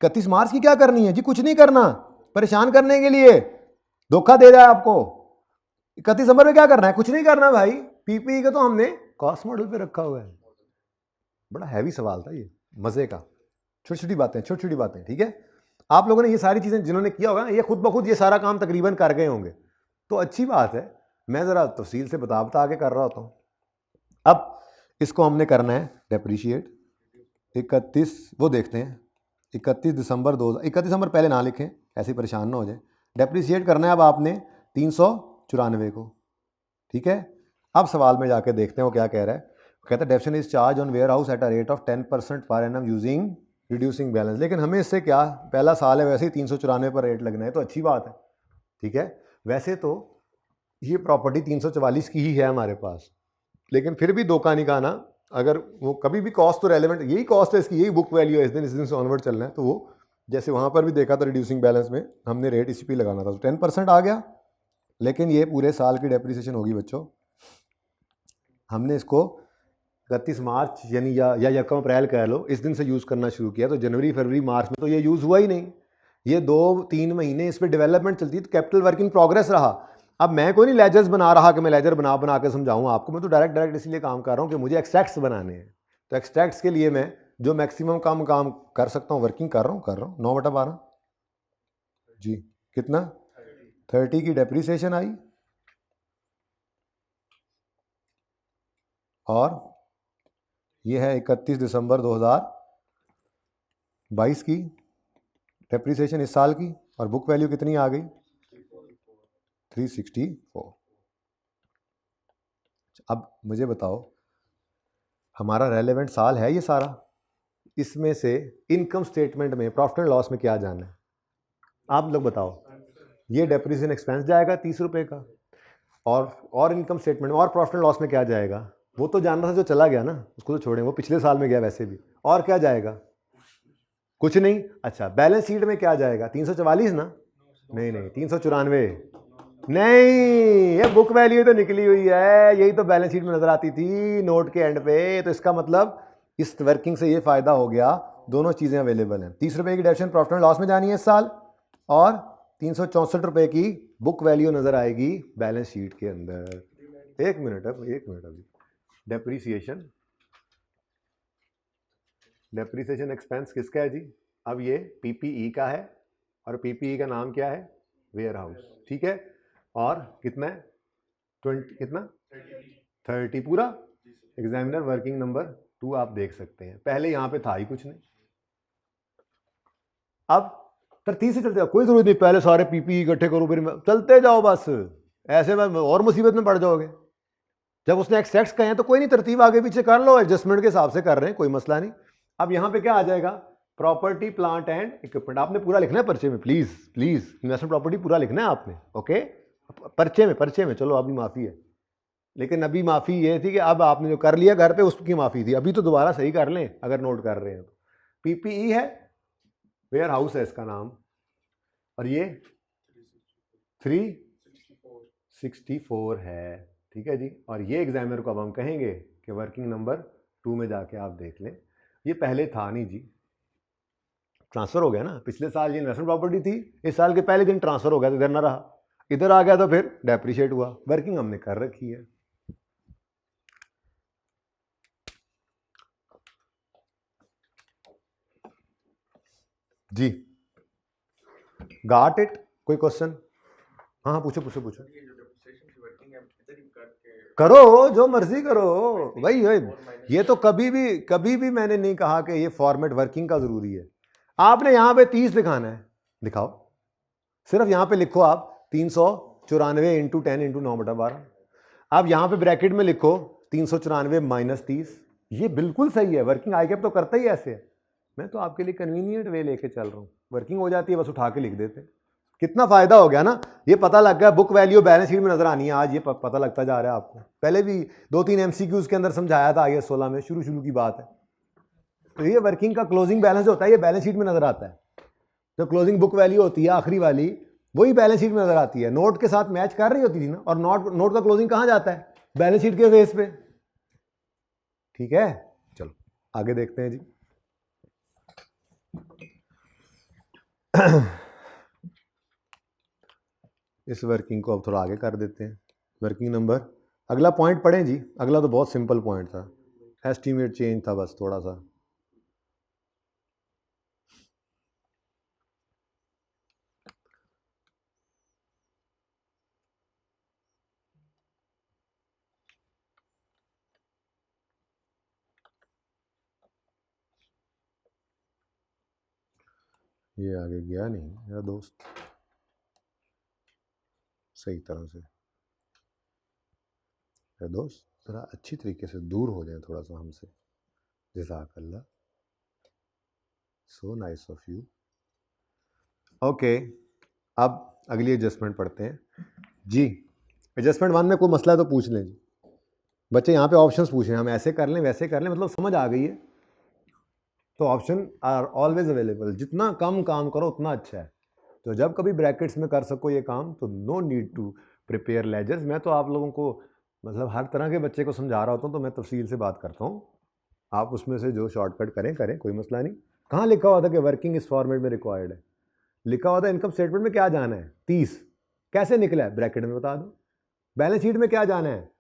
31 मार्च की क्या करनी है जी, कुछ नहीं करना, परेशान करने के लिए, धोखा दे रहा है आपको। 31 दिसंबर में क्या करना है, कुछ नहीं करना भाई, पीपीई का तो हमने कॉस्ट मॉडल पे रखा हुआ है। बड़ा हैवी सवाल था ये, मजे का, छोटी छोटी बातें, ठीक है। आप लोगों ने ये सारी चीजें जिन्होंने किया होगा, ये खुद ब खुद ये सारा काम तकरीबन कर गए होंगे, तो अच्छी बात है। मैं जरा तफसील से बता आगे कर रहा होता हूं। अब इसको हमने करना है डेप्रीशिएट, 31 वो देखते हैं, 31 दिसंबर 2000, 31 दिसंबर पहले ना लिखें, ऐसे परेशान ना हो जाए। डेप्रिसिएट करना है अब आपने 394 को, ठीक है। अब सवाल में जाके देखते हैं वो क्या कह रहा है। कहता है depreciation is charge on warehouse at a rate of 10% per annum using reducing balance. लेकिन हमें इससे क्या, पहला साल है वैसे ही 394 पर रेट लगना है, तो अच्छी बात है, ठीक है। वैसे तो ये प्रॉपर्टी 344 की ही है हमारे पास, लेकिन फिर भी धोखा नहीं खाना। अगर वो कभी भी कॉस्ट तो रेलेवेंट, यही कॉस्ट है इसकी, यही बुक वैल्यू है, इस दिन से ऑनवर्ड चलना है, तो वो जैसे वहाँ पर भी देखा था रिड्यूसिंग बैलेंस में हमने रेट इसी पे लगाना था, तो 10% आ गया। लेकिन ये पूरे साल की डेप्रिसिएशन होगी बच्चों। हमने इसको 31 मार्च यानी या 1 अप्रैल कह लो, इस दिन से यूज़ करना शुरू किया, तो जनवरी फरवरी मार्च में तो ये यूज़ हुआ ही नहीं। ये 2-3 महीने इस पर डेवलपमेंट चलती है, तो कैपिटल वर्क इन प्रोग्रेस रहा। अब मैं कोई नहीं लेजर्स बना रहा कि मैं लेजर बना के समझाऊँ आपको, मैं तो डायरेक्ट इसलिए काम कर रहा हूँ कि मुझे एक्सट्रैक्ट्स बनाने हैं। तो एक्सट्रैक्ट्स के लिए मैं जो मैक्सिमम काम कर सकता हूँ वर्किंग कर रहा हूँ 9/12 जी। कितना 30 की डेप्रिसिएशन आई, और ये है 31 दिसंबर 2022 की डेप्रिसिएशन इस साल की, और बुक वैल्यू कितनी आ गई 364। अब मुझे बताओ हमारा रेलेवेंट साल है ये सारा, इसमें से इनकम स्टेटमेंट में प्रॉफिट एंड लॉस में क्या जाना है आप लोग बताओ। ये डेप्रिसिएशन एक्सपेंस जाएगा 30 रुपये का, और इनकम स्टेटमेंट में और प्रॉफिट एंड लॉस में क्या जाएगा, वो तो जानना था जो चला गया ना, उसको तो छोड़ें, वो पिछले साल में गया वैसे भी। और क्या जाएगा, कुछ नहीं। अच्छा बैलेंस शीट में क्या जाएगा 344 ना, नहीं 394, नहीं ये बुक वैल्यू तो निकली हुई है, यही तो बैलेंस शीट में नजर आती थी नोट के एंड पे। तो इसका मतलब इस वर्किंग से ये फायदा हो गया, दोनों चीजें अवेलेबल हैं। 30 रुपए की डेप्रिसिएशन प्रॉफिट एंड लॉस में जानी है इस साल, और 364 रुपए की बुक वैल्यू नजर आएगी बैलेंस शीट के अंदर। एक मिनट अभी डेप्रिसिएशन एक्सपेंस किसका है जी, अब ये पीपीई का है, और पीपीई का नाम क्या है वेयर हाउस, ठीक है। और कितना है 20, कितना 30 पूरा। एग्जामिनर वर्किंग नंबर 2 आप देख सकते हैं, पहले यहां पे था ही कुछ नहीं। अब तरतीब से चलते जाओ, कोई जरूरत नहीं पहले सारे पीपीई इकट्ठे करो फिर चलते जाओ, बस ऐसे में और मुसीबत में पड़ जाओगे। जब उसने एक्सट्रैक्ट्स कहे हैं तो कोई नहीं, तरतीब आगे पीछे कर लो, एडजस्टमेंट के हिसाब से कर रहे हैं, कोई मसला नहीं। अब यहां पे क्या आ जाएगा, प्रॉपर्टी प्लांट एंड इक्विपमेंट। आपने पूरा लिखना है पर्चे में, प्लीज इन्वेस्टमेंट प्रॉपर्टी पूरा लिखना है आपने, ओके। पर्चे में चलो, अभी माफी है, लेकिन अभी माफी ये थी कि अब आपने जो कर लिया घर पे उसकी माफी थी, अभी तो दोबारा सही कर लें अगर नोट कर रहे हैं तो। पीपीई है, वेयर हाउस है इसका नाम, और ये 364 है, ठीक है जी। और ये एग्जामिनर को अब हम कहेंगे कि वर्किंग नंबर 2 में जाके आप देख लें, ये पहले था नहीं जी, ट्रांसफर हो गया ना। पिछले साल ये इन्वेस्टमेंट प्रॉपर्टी थी, इस साल के पहले दिन ट्रांसफर हो गया तो इधर ना रहा, इधर आ गया तो फिर डेप्रिशिएट हुआ। वर्किंग हमने कर रखी है जी। गाट इट, कोई क्वेश्चन? हाँ पूछो करो, जो मर्जी करो भाई। ये तो कभी भी मैंने नहीं कहा कि ये फॉर्मेट वर्किंग का जरूरी है। आपने यहां पे 30 लिखाना है, दिखाओ, सिर्फ यहां पे लिखो आप 394 इंटू 10 इंटू 9/12। आप यहां पे ब्रैकेट में लिखो 394 माइनस 30, ये बिल्कुल सही है। वर्किंग आई कैप तो करता ही ऐसे है, मैं तो आपके लिए कन्वीनियंट वे लेके चल रहा हूं। वर्किंग हो जाती है बस उठा के लिख देते, कितना फायदा हो गया ना। ये पता लग गया, बुक वैल्यू बैलेंस शीट में नजर आनी है आज, ये पता लगता जा रहा है आपको। पहले भी 2-3 एमसीक्यूज के अंदर समझाया था IAS 16 में, शुरू की बात है। तो ये वर्किंग का क्लोजिंग बैलेंस होता है, ये बैलेंस शीट में नजर आता है। जो क्लोजिंग बुक वैल्यू होती है आखिरी वाली, वही बैलेंस शीट में नजर आती है, नोट के साथ मैच कर रही होती थी ना। और नोट का क्लोजिंग कहां जाता है, बैलेंस शीट के फेस पे, ठीक है। चलो आगे देखते हैं जी। इस वर्किंग को अब थोड़ा आगे कर देते हैं। वर्किंग नंबर, अगला पॉइंट पढ़ें जी। अगला तो बहुत सिंपल पॉइंट था, एस्टीमेट चेंज था बस थोड़ा सा। ये आगे गया नहीं मेरा दोस्त सही तरह से। मेरा दोस्त ज़रा अच्छी तरीके से दूर हो जाए थोड़ा सा हमसे। जज़ाकल्लाह, so nice of you. Okay, अब अगली एडजस्टमेंट पढ़ते हैं जी। एडजस्टमेंट 1 में कोई मसला है तो पूछ लें जी। बच्चे यहाँ पे ऑप्शंस पूछ रहे हैं, हम ऐसे कर लें वैसे कर लें, मतलब समझ आ गई है तो ऑप्शन आर ऑलवेज अवेलेबल। जितना कम काम करो उतना अच्छा है। तो जब कभी ब्रैकेट्स में कर सको ये काम तो no need to prepare ledgers. मैं तो आप लोगों को मतलब हर तरह के बच्चे को समझा रहा होता हूँ तो मैं तफसील से बात करता हूँ। आप उसमें से जो शॉर्टकट करें करें, कोई मसला नहीं। कहाँ लिखा हुआ था कि वर्किंग इस फॉर्मेट में रिक्वायर्ड है? लिखा हुआ था इनकम स्टेटमेंट में क्या जाना है 30, कैसे निकला है ब्रैकेट में बता दो। बैलेंस शीट में क्या जाना है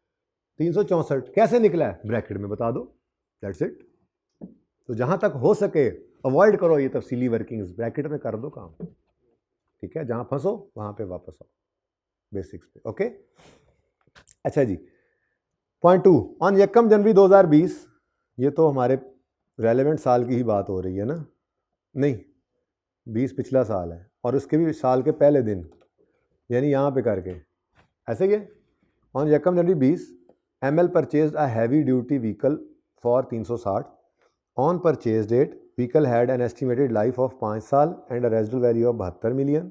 364, कैसे निकला है ब्रैकेट में बता दो। That's it. तो जहां तक हो सके अवॉइड करो ये तफसीली वर्किंग्स, ब्रैकेट में कर दो काम, ठीक है। जहां फंसो वहां पे वापस आओ बेसिक्स पे। ओके, अच्छा जी। पॉइंट 2, ऑन 1 जनवरी 2020, ये तो हमारे रेलेवेंट साल की ही बात हो रही है ना? नहीं, 20 पिछला साल है और उसके भी साल के पहले दिन, यानी यहाँ पे करके ऐसे ही है। On 1 January 20 ML purchase a heavy duty vehicle for 360। On purchase date vehicle had an estimated life of 5 साल and a residual value of 72 million.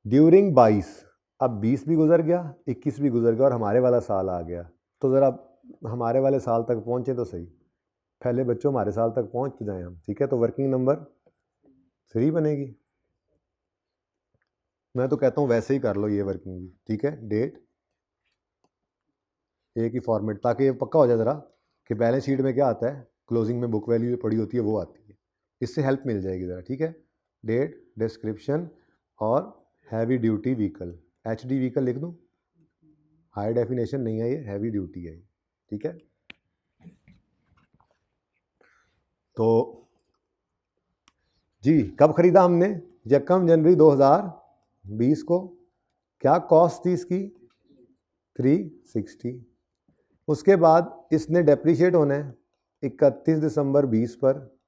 During 22, अब 20 भी गुजर गया, 21 भी गुजर गया और हमारे वाला साल आ गया। तो ज़रा हमारे वाले साल तक पहुँचे तो सही, पहले बच्चों हमारे साल तक पहुँच तो जाएँ हम, ठीक है। तो वर्किंग नंबर 3 बनेगी। मैं तो कहता हूँ वैसे ही कर लो ये वर्किंग भी, ठीक है। डेट एक ही फॉर्मेट, ताकि ये पक्का हो जाए ज़रा कि बैलेंस शीट में क्या आता है, क्लोजिंग में बुक वैल्यू पड़ी होती है वो आती है, इससे हेल्प मिल जाएगी ज़रा, ठीक है। डेट, डिस्क्रिप्शन और heavy duty vehicle, HD vehicle लिख दूँ, हाई डेफिनेशन नहीं है ये, हैवी ड्यूटी है, ठीक है। तो जी कब ख़रीदा हमने? 1 जनवरी 2020 को। क्या कॉस्ट थी इसकी? 360। उसके बाद इसने डेप्रीशिएट होना है 31 दिसंबर 20 पर,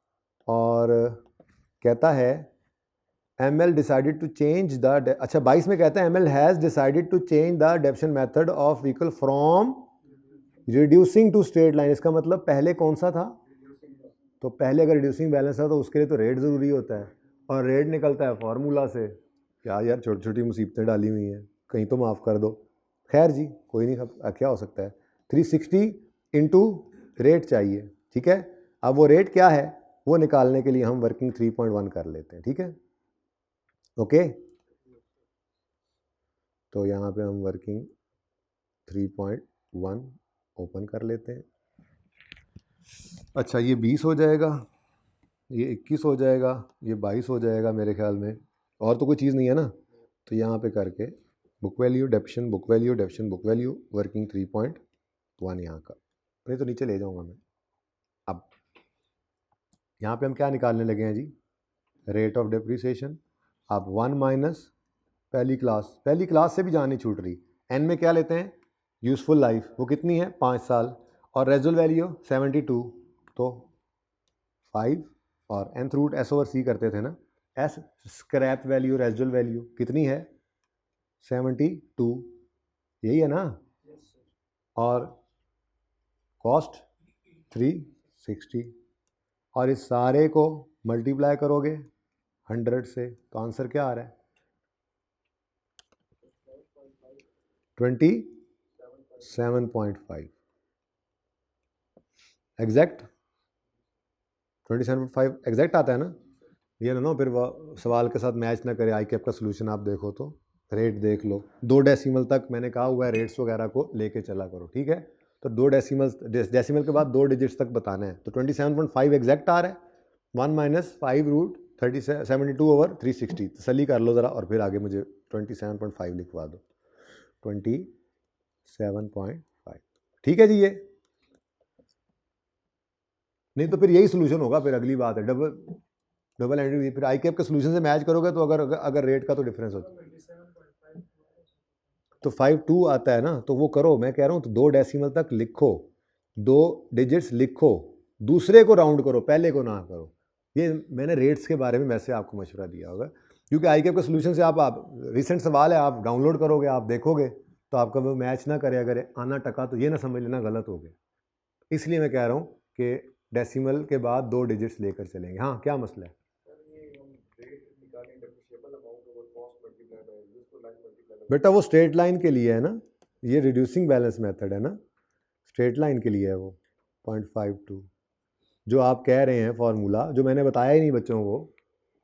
और कहता है ML decided to change the, अच्छा 22 में कहता है ML has decided to change the depreciation method of vehicle from reducing to straight line. इसका मतलब पहले कौन सा था? तो पहले अगर रिड्यूसिंग बैलेंस था तो उसके लिए तो रेट ज़रूरी होता है, और रेट निकलता है फार्मूला से। क्या यार छोटी छोटी मुसीबतें डाली हुई हैं, कहीं तो माफ़ कर दो। खैर जी कोई नहीं, क्या हो सकता है। 360 इंटू रेट चाहिए, ठीक है। अब वो रेट क्या है वो निकालने के लिए हम वर्किंग 3.1 कर लेते हैं, ठीक है। ओके, तो यहाँ पे हम वर्किंग 3.1 ओपन कर लेते हैं। अच्छा, ये 20 हो जाएगा, ये 21 हो जाएगा, ये 22 हो जाएगा मेरे ख्याल में, और तो कोई चीज़ नहीं है ना। तो यहाँ पे करके book value डेप्शन, book value डेप्शन, book value, working 3.1 यहाँ का, नहीं तो नीचे ले जाऊँगा मैं। अब यहाँ पे हम क्या निकालने लगे हैं जी? Rate of depreciation. अब 1 माइनस पहली क्लास से भी जान नहीं छूट रही। एन में क्या लेते हैं? यूज़फुल लाइफ, वो कितनी है? 5 साल, और रेजुअल वैल्यू 72, तो 5, और nth रूट S/C करते थे ना। S स्क्रैप वैल्यू, रेजुअल वैल्यू कितनी है? 72, यही है ना। और कॉस्ट 360, और इस सारे को मल्टीप्लाई करोगे 100 से, तो आंसर क्या आ रहा है? 27.5 एग्जैक्ट। 27.5 एग्जैक्ट आता है ना। ये ना फिर सवाल के साथ मैच ना करे, आई कैप का सोल्यूशन आप देखो तो रेट देख लो, 2 डेसिमल तक मैंने कहा हुआ है रेट्स वगैरह को लेके चला करो, ठीक है। तो 2 डेसिमल के बाद 2 डिजिट्स तक बताना है। तो 27.5 एग्जैक्ट आ रहा है। 1 माइनस 5 रूट 72/360, तसल्ली कर लो ज़रा, और फिर आगे मुझे 27.5 लिखवा दो। 27.5, ठीक है जी। ये नहीं तो फिर यही सोल्यूशन होगा, फिर अगली बात है डबल एंट्री, फिर आई कैप के सोल्यूशन से मैच करोगे तो अगर रेट का तो डिफरेंस होता है तो 52 आता है ना, तो वो करो, मैं कह रहा हूँ। तो 2 डेसिमल तक लिखो, 2 डिजिट्स लिखो, दूसरे को राउंड करो, पहले को ना करो। ये मैंने रेट्स के बारे में वैसे आपको मशवरा दिया होगा, क्योंकि आई कैप के सोल्यूशन से आप रिसेंट सवाल है, आप डाउनलोड करोगे, आप देखोगे तो आपका वो मैच ना करे, अगर आना टका तो ये ना समझ लेना गलत हो गया। इसलिए मैं कह रहा हूँ कि डेसिमल के बाद 2 डिजिट्स लेकर चलेंगे। हाँ, क्या मसला है? बेटा वो स्ट्रेट लाइन के लिए है ना, ये रिड्यूसिंग बैलेंस मेथड है ना, स्ट्रेट लाइन के लिए है वो 0.52 जो आप कह रहे हैं फॉर्मूला, जो मैंने बताया ही नहीं बच्चों को,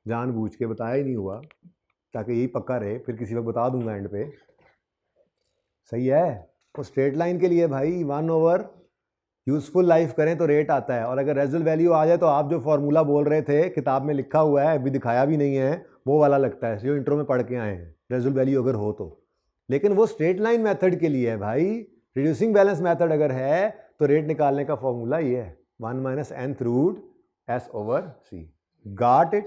जानबूझ के बताया ही नहीं हुआ ताकि यही पक्का रहे, फिर किसी वक्त बता दूंगा एंड पे। सही है, वो स्ट्रेट लाइन के लिए भाई 1/, यूज़फुल लाइफ करें तो रेट आता है, और अगर रेजल वैल्यू आ जाए तो आप जो फॉर्मूला बोल रहे थे किताब में लिखा हुआ है, अभी दिखाया भी नहीं है, वो वाला लगता है जो इंट्रो में पढ़ के आए हैं, रेजल वैल्यू अगर हो तो। लेकिन वो स्ट्रेट लाइन मेथड के लिए है भाई, रिड्यूसिंग बैलेंस मेथड अगर है तो रेट निकालने का फॉर्मूला ये है 1 - nth root S/C। Got it?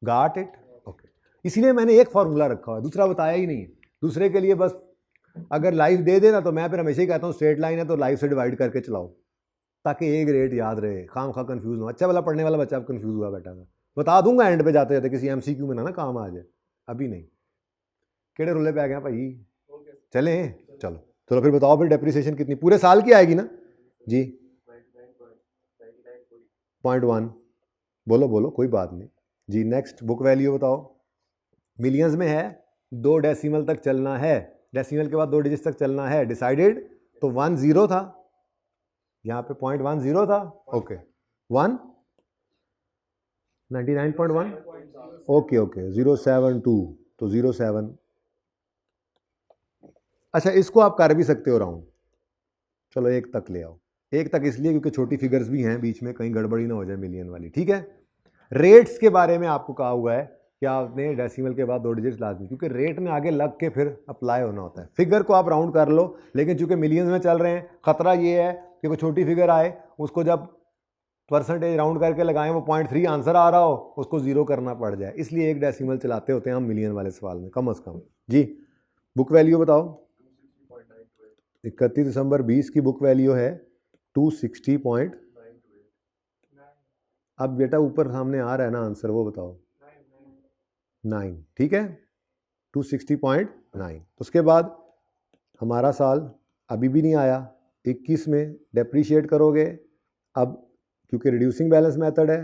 Got it? Okay. इसलिए मैंने एक फॉर्मूला रखा हुआ है, दूसरा बताया ही नहीं है। दूसरे के लिए बस अगर लाइफ दे देना तो मैं फिर हमेशा ही कहता हूँ स्ट्रेट लाइन है तो लाइफ से डिवाइड करके चलाओ, ताकि एक रेट याद रहे, खाम खा कंफ्यूज हो। अच्छा वाला पढ़ने वाला बच्चा अब कंफ्यूज हुआ बैठा था, बता दूंगा एंड पे जाते जाते, किसी MCQ में ना काम आ जाए, अभी नहीं। केड़े रोले पे आ गए भाई? चले चलो चलो फिर बताओ, फिर डेप्रिसिएशन कितनी पूरे साल की आएगी ना जी? 0.1। बोलो बोलो, कोई बात नहीं जी। नेक्स्ट बुक वैल्यू बताओ, मिलियंस में है, 2 डेसिमल तक चलना है, डेसिमल के बाद 2 डिजिट तक चलना है, डिसाइडेड। तो 10 था यहाँ पे, 0.10 था, ओके 1 99.1, ओके ओके 072, तो 07। अच्छा, इसको आप कर भी सकते हो राउंड, चलो 1 तक ले आओ। 1 तक इसलिए क्योंकि छोटी फिगर्स भी हैं बीच में, कहीं गड़बड़ी ना हो जाए मिलियन वाली, ठीक है। रेट्स के बारे में आपको कहा हुआ है कि आपने डेसिमल के बाद 2 डिजिट लाजमी, क्योंकि रेट में आगे लग के फिर अप्लाई होना होता है। फिगर को आप राउंड कर लो, लेकिन चूंकि मिलियंस में चल रहे हैं, खतरा ये है कि कोई छोटी फिगर आए, उसको जब परसेंटेज राउंड करके लगाएं, वो 0.3 आंसर आ रहा हो, उसको 0 करना पड़ जाए, इसलिए 1 डेसिमल चलाते होते हैं हम मिलियन वाले सवाल में, कम अज़ कम जी। बुक वैल्यू बताओ, 31 दिसंबर 20 की बुक वैल्यू है 260. अब बेटा ऊपर सामने आ रहा है ना आंसर, वो बताओ 9, ठीक है 260.9। उसके बाद हमारा साल अभी भी नहीं आया, 21 में डेप्रीशिएट करोगे। अब क्योंकि रिड्यूसिंग बैलेंस मेथड है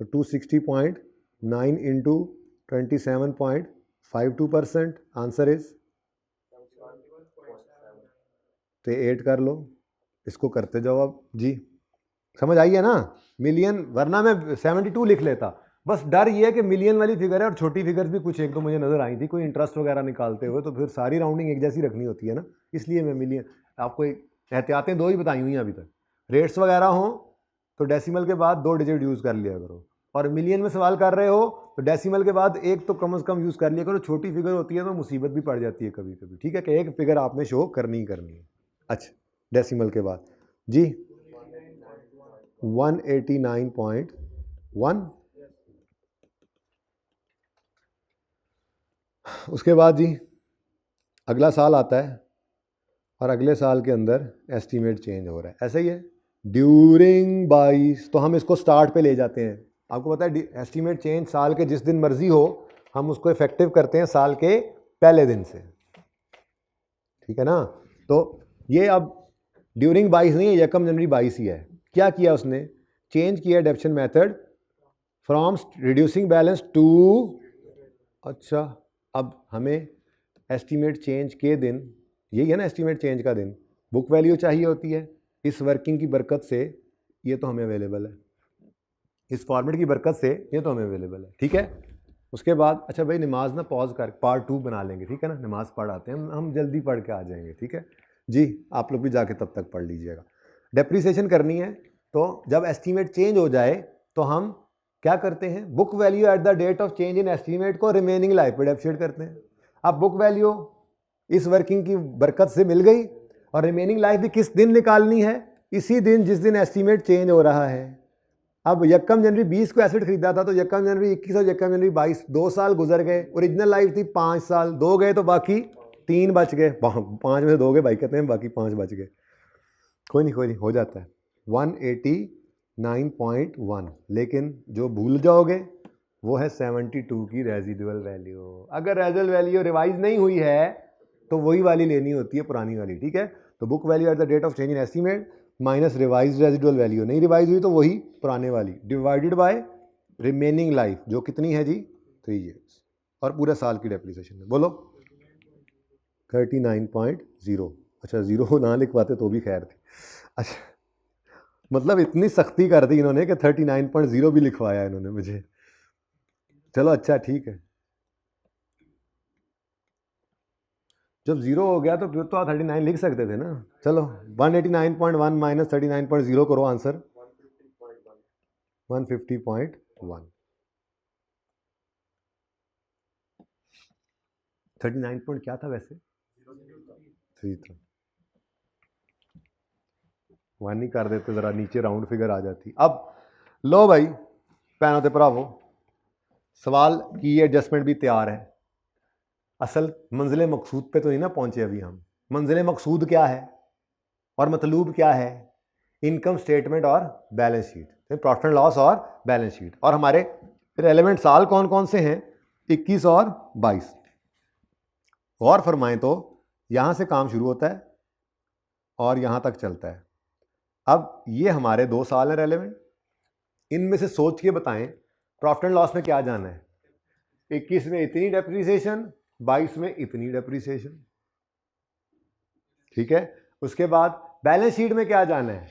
तो 260.9 इंटू 27.52%, आंसर इज तो 8 कर लो, इसको करते जाओ अब जी। समझ आई है ना? मिलियन, वरना मैं 72 लिख लेता, बस डर ये है कि मिलियन वाली फिगर है और छोटी फिगर भी कुछ एक दो मुझे नजर आई थी, कोई इंटरेस्ट वगैरह निकालते हुए, तो फिर सारी राउंडिंग एक जैसी रखनी होती है ना, इसलिए मैं मिलियन आपको एहतियातें 2 ही बताई हुई हैं अभी तक। रेट्स वगैरह हो तो डेसिमल के बाद 2 डिजिट यूज़ कर लिया करो, और मिलियन में सवाल कर रहे हो तो डेसिमल के बाद 1 तो कम से कम यूज़ कर लिया करो। छोटी फिगर होती है तो मुसीबत भी पड़ जाती है कभी कभी, ठीक है, कि एक फिगर आपने शो करनी ही करनी है। अच्छा, डेसिमल के बाद जी 189.1। उसके बाद जी अगला साल आता है और अगले साल के अंदर एस्टीमेट चेंज हो रहा है, ऐसा ही है ड्यूरिंग 22, तो हम इसको स्टार्ट पे ले जाते हैं। आपको पता है एस्टीमेट चेंज साल के जिस दिन मर्जी हो, हम उसको इफेक्टिव करते हैं साल के पहले दिन से, ठीक है ना। तो ये अब ड्यूरिंग 22 नहीं है, यकम जनवरी 22 ही है। क्या किया उसने? चेंज किया depreciation method from reducing balance to, अच्छा अब हमें एस्टीमेट चेंज के दिन, यही है ना एस्टीमेट चेंज का दिन, बुक वैल्यू चाहिए होती है। इस वर्किंग की बरकत से ये तो हमें अवेलेबल है, इस फॉर्मेट की बरकत से ये तो हमें अवेलेबल है, ठीक है। उसके बाद अच्छा भाई नमाज ना पॉज कर पार्ट 2 बना लेंगे, ठीक है ना, नमाज पढ़ आते हैं हम जल्दी पढ़ के आ जाएंगे, ठीक है जी। आप लोग भी जाके तब तक पढ़ लीजिएगा। डेप्रीसिएशन करनी है तो जब एस्टीमेट चेंज हो जाए तो हम क्या करते हैं, book value at the date of change in estimate को रिमेनिंग लाइफ पे डेप्रिशिएट करते हैं। अब बुक वैल्यू इस वर्किंग की बरकत से मिल गई, और रिमेनिंग लाइफ भी किस दिन निकालनी है? इसी दिन जिस दिन एस्टीमेट चेंज हो रहा है। अब यकम जनवरी 20 को एसेट खरीदा था तो यकम जनवरी 21 और यकम जनवरी 22, 2 साल गुजर गए। ओरिजिनल लाइफ थी 5 साल, 2 गए तो बाकी 3 बच गए, 5 में से 2 गए भाई कहते हैं, बाकी 5 बच गए। कोई नहीं हो जाता है। 180 9.1, लेकिन जो भूल जाओगे वो है 72 की रेजिडुअल वैल्यू। अगर रेजिडुअल वैल्यू रिवाइज नहीं हुई है तो वही वाली लेनी होती है, पुरानी वाली, ठीक है। तो book value at the date of change in estimate minus revise residual value, नहीं रिवाइज हुई तो वही पुराने वाली, डिवाइडेड बाय रिमेनिंग लाइफ, जो कितनी है जी 3 ईयर्स, और पूरे साल की डेप्रिसिएशन में। बोलो 39.0। अच्छा 0 ना लिखवाते तो भी खैर थी। अच्छा मतलब इतनी सख्ती कर दी इन्होंने कि 39.0 भी लिखवाया इन्होंने मुझे। चलो अच्छा ठीक है, जब 0 हो गया तो फिर तो आप 39 लिख सकते थे ना। चलो 189.1 माइनस 39.0 करो, आंसर 150.1। 39 पॉइंट क्या था वैसे, 3 था। 1 ही कर देते, जरा नीचे राउंड फिगर आ जाती। अब लो भाई भैनों ते भरावो, सवाल की एडजस्टमेंट भी तैयार है। असल मंजिल मकसूद पे तो नहीं ना पहुंचे अभी हम। मंजिल मकसूद क्या है और मतलूब क्या है, इनकम स्टेटमेंट और balance sheet, profit and loss और बैलेंस शीट। और हमारे रेलेवेंट साल कौन कौन से हैं, 21 और 22। गौर फरमाएं तो यहां से काम शुरू होता है और यहां तक चलता है। अब ये हमारे 2 साल हैं रेलेवेंट, इनमें से सोच के बताएं प्रॉफिट एंड लॉस में क्या जाना है। 21 में इतनी डेप्रिसिएशन, 22 में इतनी डेप्रिसिएशन, ठीक है। उसके बाद बैलेंस शीट में क्या जाना है,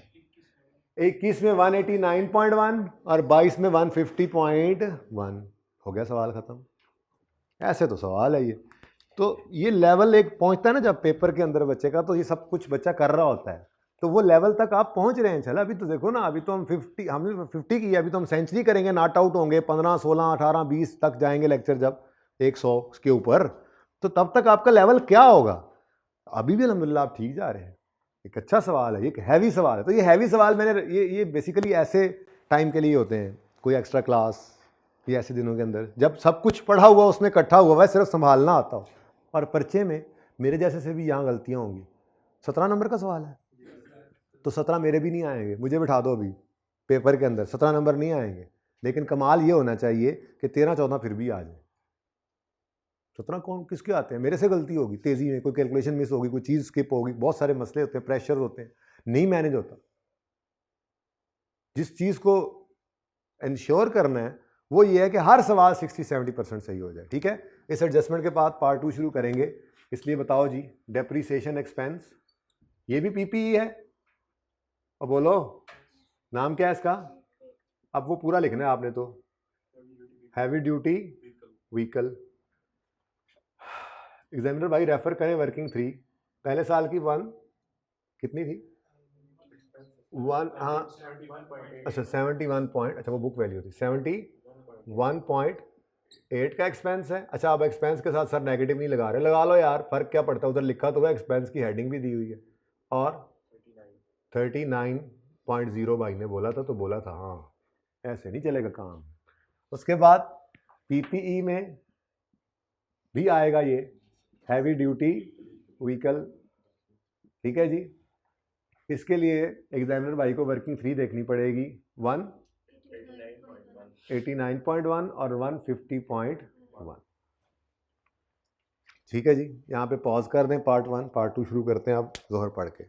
21 में 189.1 और 22 में 150.1। हो गया सवाल खत्म। ऐसे तो सवाल है ये। तो ये लेवल एक पहुंचता है ना जब पेपर के अंदर बच्चे का, तो ये सब कुछ बच्चा कर रहा होता है, तो वो लेवल तक आप पहुंच रहे हैं। चला अभी तो देखो ना, अभी तो हम 50 की, अभी तो हम सेंचुरी करेंगे, नॉट आउट होंगे, 15, 16, 18, 20 तक जाएंगे लेक्चर जब 100 के ऊपर, तो तब तक आपका लेवल क्या होगा। अभी भी अल्हम्दुलिल्लाह आप ठीक जा रहे हैं। एक अच्छा सवाल है, एक हैवी सवाल है। तो ये हैवी सवाल मैंने ये बेसिकली ऐसे टाइम के लिए होते हैं, कोई एक्स्ट्रा क्लास या ऐसे दिनों के अंदर जब सब कुछ पढ़ा हुआ उसमें इकट्ठा हुआ है, सिर्फ संभालना आता हो। और पर्चे में मेरे जैसे से भी यहाँ गलतियाँ होंगी। 17 नंबर का सवाल है तो 17 मेरे भी नहीं आएंगे, मुझे बिठा दो अभी पेपर के अंदर, 17 नंबर नहीं आएंगे। लेकिन कमाल ये होना चाहिए कि 13-14 फिर भी आ जाए। 17 कौन किसके आते हैं, मेरे से गलती होगी, तेज़ी में कोई कैलकुलेशन मिस होगी, कोई चीज़ स्किप होगी, बहुत सारे मसले होते हैं, प्रेशर होते हैं, नहीं मैनेज होता। जिस चीज़ को इंश्योर करना है वो ये है कि हर सवाल 60-70% सही हो जाए, ठीक है। इस एडजस्टमेंट के बाद पार्ट 2 शुरू करेंगे। इसलिए बताओ जी, डेप्रीसिएशन एक्सपेंस, ये भी पीपीई है। और बोलो नाम क्या है इसका, अब वो पूरा लिखना है आपने, तो हैवी ड्यूटी व्हीकल। एग्जामिनर भाई रेफर करें वर्किंग 3, पहले साल की 1 कितनी थी, 1, हाँ अच्छा 71 पॉइंट, अच्छा वो बुक वैल्यू थी 71.8 का एक्सपेंस है। अच्छा अब एक्सपेंस के साथ सर नेगेटिव नहीं लगा रहे, लगा लो यार, फर्क क्या पड़ता है, उधर लिखा तो है, एक्सपेंस की हेडिंग भी दी हुई है। और 39.0 भाई ने बोला था, तो बोला था, हाँ ऐसे नहीं चलेगा काम। उसके बाद पीपीई में भी आएगा ये हैवी ड्यूटी व्हीकल, ठीक है जी। इसके लिए एग्जामिनर भाई को वर्किंग 3 देखनी पड़ेगी, 189.1 और 150.1, ठीक है जी। यहाँ पे पॉज कर दें, पार्ट 1, पार्ट 2 शुरू करते हैं अब जोहर पढ़ के।